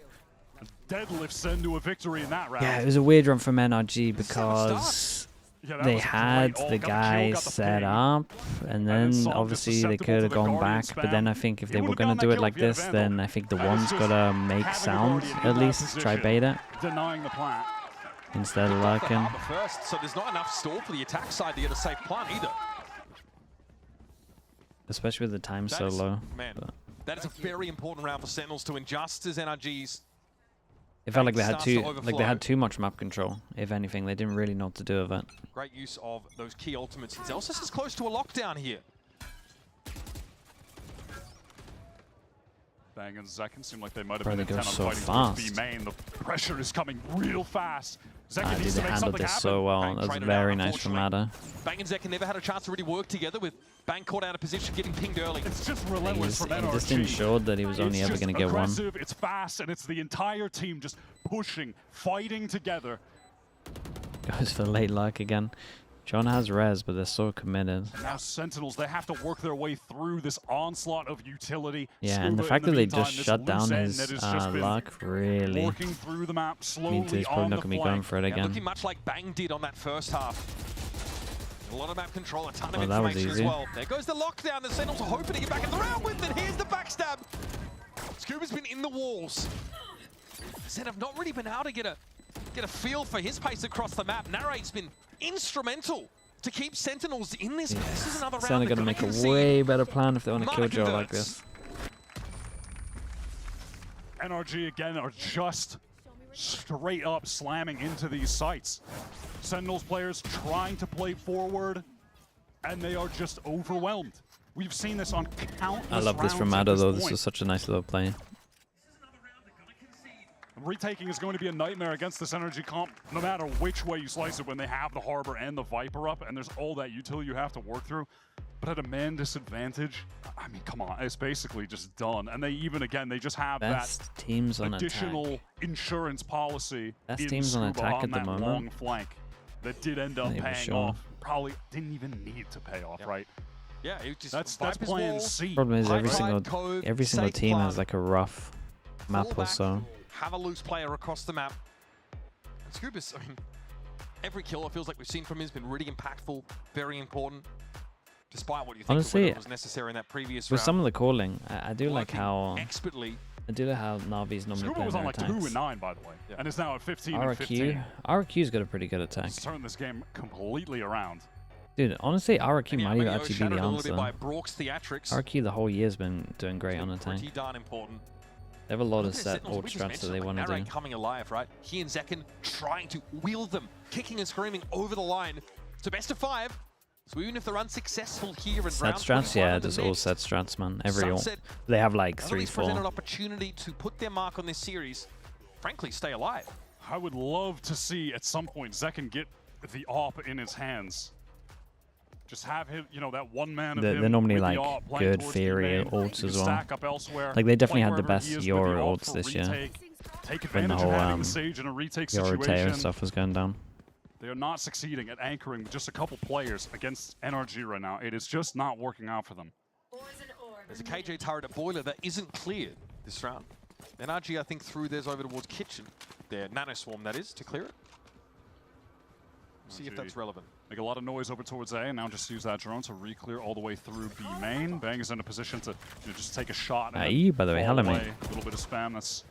Deadlift Sen to a victory in that round. Yeah, it was a weird run from NRG because Yeah, that they was a had great ult. the Got a kill, guy got the set ping. up, and then Som just obviously they susceptible could to have the gone Guardian back. But then spam. I think if He they were would've going gotten to do that it kill like if he had this, a then Vandal. I think the That is one's just got to make having a sound Guardian in at that least, try position. bait it Denying the plant. instead of Got the lurking. harbor first, so there's not enough store for the attack side to get a safe plant either. Especially with the time That so is- low. Man, But that is a very important round for Sentinels to adjust as NRG's. it felt like they had starts to overflow. too much map control. If anything, they didn't really know what to do with it. Great use of those key ultimates. Zelsis is close to a lockdown here. Bang and Zekin seem like they might have Bro, been they go intent on so fighting towards B fast. main. The pressure is coming real fast. Zekin Dude, needs they to make handled something this happen. so well. Bang That was traded very out, nice from unfortunately. Mada. Bang and Zekin never had a chance to really work together with Bang caught out of position, getting pinged early. It's just He relentless from NRG. just ensured that he was only It's ever just going to get one. aggressive, it's fast, and it's the entire team just pushing, fighting together. Goes for late luck again. John has res, but they're so committed. And now Sentinels, they have to work their way through this onslaught of utility. Yeah, and the Scuba, fact in that they meantime, just this shut loose down end his that has just been luck really working through the map slowly means he's probably on not the going to be flank. going for it Yeah, again. looking much like Bang did on that first half. A lot of map control, a ton of that was information as easy. well. There goes the lockdown. The Sentinels are hoping to get back in the round with it. Here's the backstab. Scuba's been in the walls. Zen have not really been able to get a feel for his pace across the map. Narrate's been instrumental to keep Sentinels in this. This is another round. Sentinel got to make a way better plan if they want to kill Joe like this. NRG again are just straight up slamming into these sites. Sentinels players trying to play forward, and they are just overwhelmed. We've seen this on countless I love this from rounds at Addo though. point. This is such a nice little play. Retaking is going to be a nightmare against this NRG comp, no matter which way you slice it when they have the Harbor and the Viper up, and there's all that utility you have to work through. But at a man disadvantage, I mean, come on, it's basically just done. And they even, again, they just have Best teams on additional attack. insurance policy Best teams on Scuba attack at the that moment. long flank that did end up Not even paying sure. off. Probably didn't even need to pay off, right? Yeah, it just That's Viper's plan wall, C. Problem is every High single side cove, team safe has plan, like a rough map fall or back, so. Have a loose player across the map. And Scuba's, I mean, every kill it feels like we've seen from him has been really impactful, very important. Despite what you think Honestly, of whether it was necessary in that previous with round. some of the calling, I do like Working how expertly. Navi's normally Scuba playing was on their like 2 attacks. and 9, by the way, and it's now at 15 and 15. RQ's got a pretty good attack. It's turned this game completely around. Dude, honestly, RQ And yeah, might even maybe actually be overshadowed the a little bit answer. by Brock's theatrics. RQ the whole year's been doing great on It's attack. pretty darn important. They have a lot Look of at the set Sentinels, ult we just strats that mentioned they them, want to Narrate do. coming alive, right? He and Zekken trying to wheel them, kicking and screaming over the line. So best of 5. So even if they're unsuccessful here in Set round strats, 21 yeah, of the just all next, set strats, man. Every ult. Sunset, They have like at 3, least present 4. an opportunity to put their mark on this series. Frankly, stay alive. I would love to see at some point Zekken get the AWP in his hands. Just have him, you know, that one man of him They're normally with like the AWP playing good towards theory B-main. ults He as can well. stack up elsewhere, Like they definitely play had the wherever best he is with Euro the AWP ults for this year. retake. Take When the advantage whole of having the Sage in a retake Euro situation. stuff was going down. They are not succeeding at anchoring with just a couple players against NRG right now. It is just not working out for them. There's a KJ turret at Boiler that isn't cleared this round. NRG, I think, threw theirs over towards Kitchen. Their Nano Swarm, that is, to clear it. See if that's relevant. Make a lot of noise over towards A, and now just use that drone to re-clear all the way through B main. Bang is in a position to just take a shot. And Aye, by the way, hello, mate. A little bit of spam. That's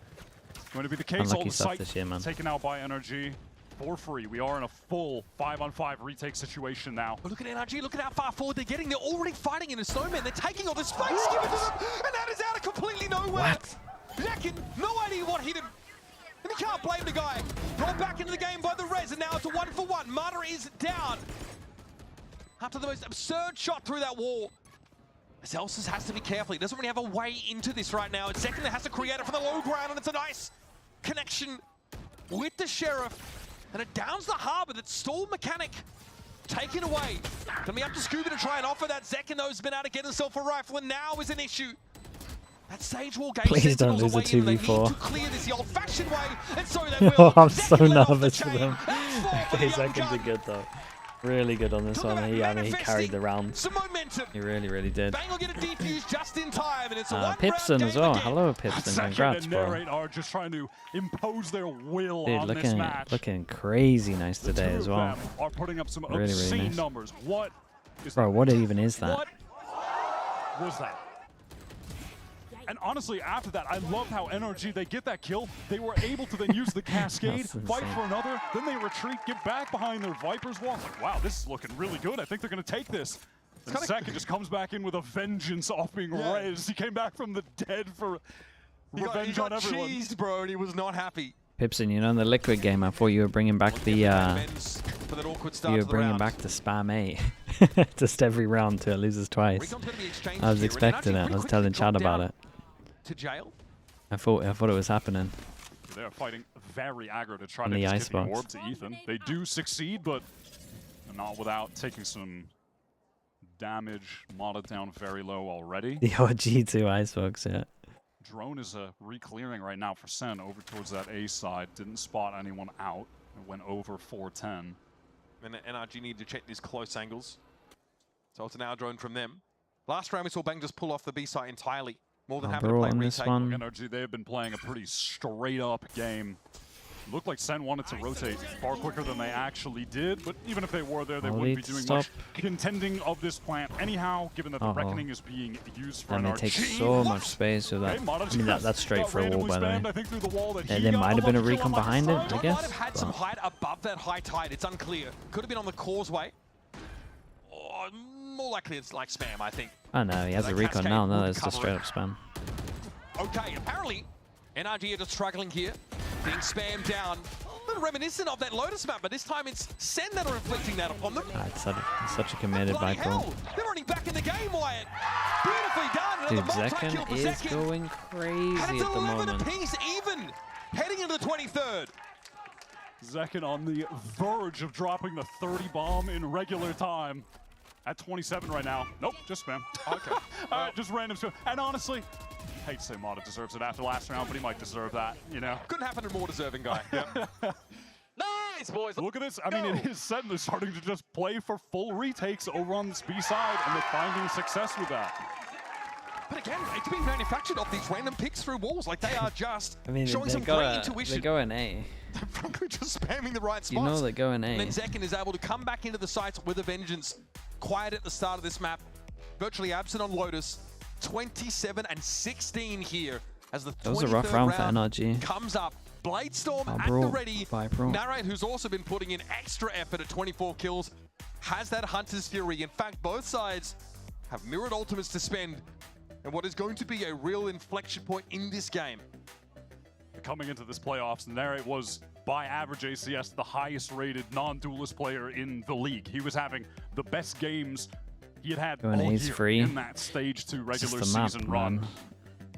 going to be the case. All Unlucky the stuff site this year, man. taken out by NRG for free. We are in a full 5-on-5 retake situation now. But look at NRG, look at how far forward they're getting. They're already fighting in a snowman. They're taking all the space, give it to them, and that is out of completely nowhere. What? Zekken, no idea what hit him. And you can't blame the guy. Brought back into the game by the res, and now it's a 1-for-1. Marta is down. After the most absurd shot through that wall. Celsius has to be careful. He doesn't really have a way into this right now. It's Zekken that has to create it from the low ground, and it's a nice connection with the Sheriff. And it downs the Harbor. That stalled mechanic taken away. Gonna be up to Scuba to try and offer that. Zekken, though, has been able to get himself a rifle, and now is an issue. That Sage Wall gave Please don't Sentinels lose a way in. They need 2v4. to clear this the old-fashioned way, and so they will. Oh, I'm so Zekken let off the nervous for chain. them. That's 4 for Okay, the young seconds are gun. good though. Really good on this Talk one. about He carried manifesting the round. some momentum. He really did. Bang will get a defuse just in time, and it's a one-round Pipson game as well. again. Hello, Pipson. Zekken Congrats, and bro. Narrate are just trying to impose their will Dude, on this match. looking crazy nice The today two as of well. them are putting up some Really obscene nice. numbers. What is Bro, what even is that? What was that? And honestly, after that, I love how NRG, they get that kill. They were able to then use the cascade, That's fight insane. for another, then they retreat, get back behind their Viper's wall. Like, wow, this is looking really good. I think they're going to take this. And Zekken just comes back in with a vengeance off being raised. He came back from the dead for revenge on everyone. Cheesed, bro, and he was not happy. Pipson, you know, in the Liquid game, I thought you were bringing back the For that awkward start you were to the bringing round. back the spam A, just every round till it loses twice. Recon's gonna be exchanged I was here, and expecting NRG it. I pretty was quickly telling Chad dropped about down it. to jail. I thought it was happening. They're fighting very aggro to try On to the just get the Icebox. orb to Ethan. They do succeed, but not without taking some damage. Modded down very low already. The OG2 Icebox, yeah. Drone is re-clearing right now for Sen over towards that A side. Didn't spot anyone out. It went over 410. And the NRG need to check these close angles. So it's an hour drone from them. Last round we saw Bang just pull off the B site entirely. More than happy to Bro, play on this retake. one, NRG, they have been playing a pretty straight up game. Looked like Sen wanted to rotate far quicker than they actually did, but even if they were there, they Oh, wouldn't be lead doing stop. much contending of this plant anyhow, given that the Reckoning is being used for And an they take RG. so much space with that. I mean, that's straight for a wall, by the way. I think through the wall that There might have been a recon behind it, I Might guess. have had some height above that high tide. It's unclear. Could have been on the causeway. Or more likely it's like spam, I think. Oh no, he has a recon now. No, it's just straight up spam. Okay, apparently NRG are just struggling here, being spammed down. A little reminiscent of that Lotus map, but this time it's Sen that are inflicting that upon them. It's such a committed Bloody Viper. hell! They're running back in the game, Wyatt. Beautifully done. Dude, Another multi-kill Zekken for is Zekken. going And crazy it's at the 11 moment. apiece, even heading into the 23rd. Zekken on the verge of dropping the 30 bomb in regular time. At 27 right now. Nope, just spam. Okay. Just random spam. And honestly, I hate to say Mata deserves it after last round, but he might deserve that, you know? Couldn't happen to a more deserving guy. Nice, boys. Look at this. I mean, it is Sen. They're starting to just play for full retakes over on this B side, and they're finding success with that. But again, it's being manufactured off these random picks through walls. Like, they are just I mean, showing they some great intuition. They go in A. They're frankly just spamming the right spots. You know they go in A. And then Zekken is able to come back into the sites with a vengeance. Quiet at the start of this map. Virtually absent on Lotus. 27 and 16 here as the 23rd That was a rough round for NRG. comes up. Bladestorm at Bro, the ready. Viper. Narrate, who's also been putting in extra effort at 24 kills, has that Hunter's Fury. In fact, both sides have mirrored ultimates to spend, and what is going to be a real inflection point in this game. Coming into this playoffs, Narrate was, by average ACS, the highest rated non-duelist player in the league. He was having the best games he had Going all A's year free. in that stage 2 regular the map, season run. man.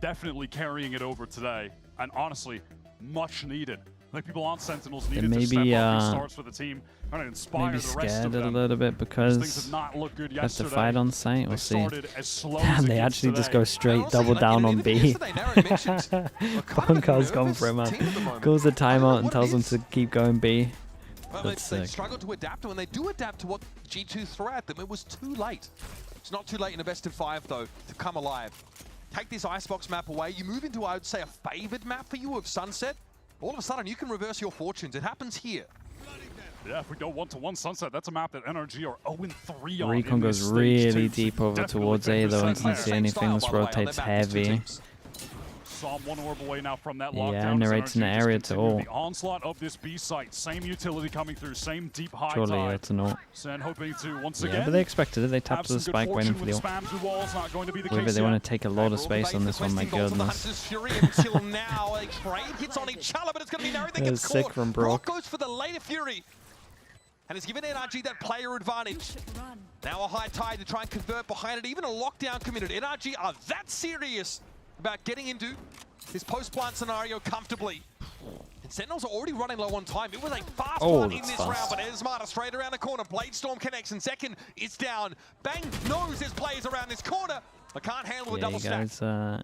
Definitely carrying it over today, and honestly, much needed. Like, people on Sentinels They needed to step maybe, up these starts for the team, and inspire Maybe the rest scared of it a them. little bit Things because did not look good they have yesterday. to fight on site. They We'll see. started as slow Damn, as it they gets actually just today. go straight Honestly, double like, down in on an interview B. yesterday, Narrate mentioned we're kind of a Bonkar's gone nervous for him, team at the moment. calls the I don't know timeout what and it tells them is. to keep going B. Well, That's they sick. struggled to adapt, and when they do adapt to what G2 threw at them, it was too late. It's not too late in a best of 5, though, to come alive. Take this Icebox map away, you move into, I would say, a favored map for you of Sunset. All of a sudden, you can reverse your fortunes. It happens here. Yeah, if we go 1-to-1 Sunset, that's a map that NRG are 0-3 on. Recon in goes this really stage 2, deep so over definitely towards A, think though. I this is can't see there. anything. This Style, by the way, on rotates their map, there's two heavy. teams. Saw him 1 orb away now from that Yeah, lockdown. narrates in the area to all. The onslaught of this B site, same utility coming through, same deep high Surely tide. it's an ult. Sen hoping to once Yeah, again. but they expected it. They tapped have to the some spike, good waiting fortune for the with ult. spam through walls, not going to be the Whether case they yet. want to take a lot of space on this one, my goodness. Hunter's Fury until now, a trade hits on each other, but it's going to be Narrate that That gets was sick caught. from Brock. Goes for the later Fury. And has given NRG that player advantage. Now a high tide to try and convert behind it. Even a lockdown committed. NRG are that serious about getting into this post-plant scenario comfortably. And Sentinels are already running low on time. It was a fast one in that's this fast. round, but Esmata straight around the corner. Bladestorm connects, and Zekken is down. Bang knows there's players around this corner. I can't handle the Yeah, double you stack. guys,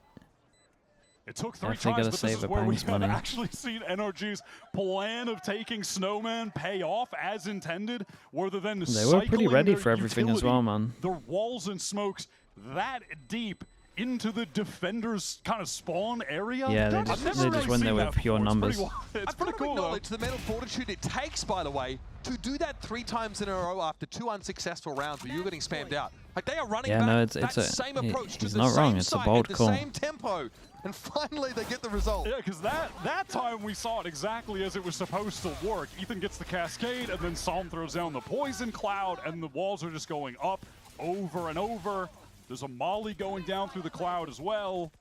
It took 3 Definitely tries, gotta but this save is the where we Bangs have money. actually seen NRG's plan of taking Snowman pay off as intended, rather than they were pretty cycling ready their for everything as utility, well, man. their walls and smokes that deep into the defender's kind of spawn area. Yeah, they I've just- never they just really went there seen with that pure before. numbers. It's pretty I've got to cool, though. acknowledge the mental fortitude it takes, by the way, to do that 3 times in a row after 2 unsuccessful rounds where you're getting spammed out. Like, they are running Yeah, back no, it's that a- same he- approach to he's the not wrong, same it's a site bold at the call. same tempo. And finally, they get the result. Yeah, because that time we saw it exactly as it was supposed to work. Ethan gets the cascade, and then Psalm throws down the poison cloud, and the walls are just going up over and over. There's a molly going down through the cloud as well.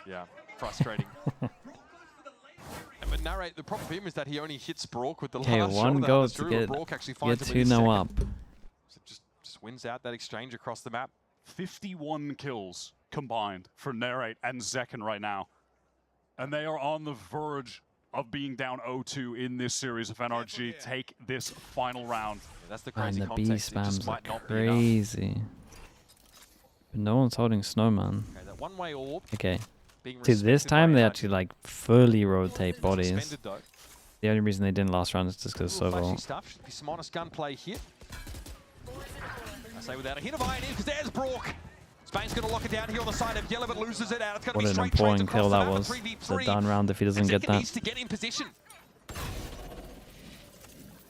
Yeah, frustrating. But Narrate, the problem for him is that he only hits Brock with the Okay, last shot one of the goal Hunter's to Fury, get, but Brock actually finds him with his 2-0 second. up. So just wins out that exchange across the map. 51 kills combined for Narrate and Zekken right now. And they are on the verge of being down 0-2 in this series if NRG take this final round. Yeah, that's the Man, crazy the B context. It just spams are might not be enough. crazy. But no one's holding Snowman. Okay, that one-way orb Okay. being See, this respected time by they NRG. actually like fully rotate bodies. Suspended, though. The only reason they didn't last round is just because Little flashy Sovo. stuff. Should be some honest gunplay here. I say without a hit of iron in, because there's Brock. Spain's going to lock it down here on the side of yellow, but loses it out. It's going to What be an straight trades important across kill the that map was. for It's a 3v3. down round if he doesn't get Sentinel that. needs to get in position.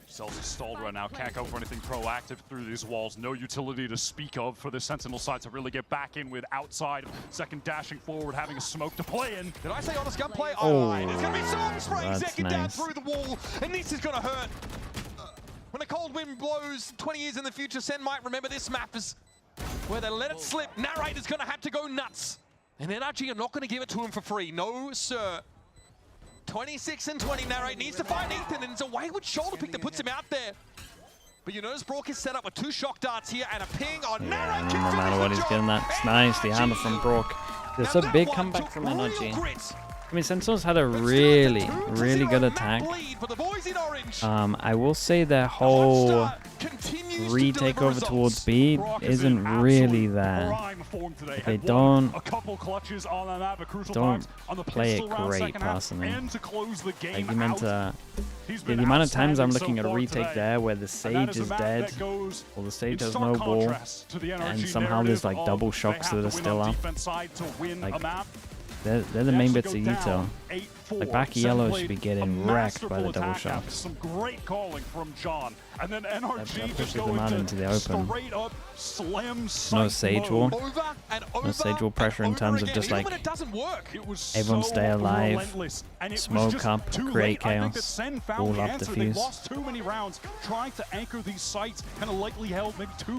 Cells is stalled right now. Can't go for anything proactive through these walls. No utility to speak of for the Sentinel side to really get back in with outside. Second dashing forward, having a smoke to play in. Did I say honest gunplay? Oh, It's going to be Song spraying that's second down nice. through the wall, and this is going to hurt. When a cold wind blows 20 years in the future, Sen might remember this map as where they let it slip. Narrator's going to have to go nuts. And NRG are not going to give it to him for free. No, sir. 26 and 20, Narrate needs to find Ethan, and it's a wayward shoulder pick that puts him out there. But you notice Brock is set up with 2 shock darts here and a ping on Narrate. No matter what, he's getting that. It's nice, the hammer from Brock. It's a big comeback from NRG. I mean, Sentinels had a really good attack. I will say their whole retake over towards B isn't really there. They don't play it great, personally. Like, you meant to... The amount of times I'm looking at a retake there where the Sage is dead, or the Sage has no ball, and somehow there's like double shocks that are still up. Like, they're the main bits of util. Like, back yellow should be getting wrecked by the double shocks. Some great calling from John. And then NRG That pushes them out into the open. No Sage wall. No Sage wall pressure in terms of just like everyone stay alive, smoke up, create chaos, all up defuse. They lost too many rounds trying to anchor these sites, kind of lightly held, maybe 2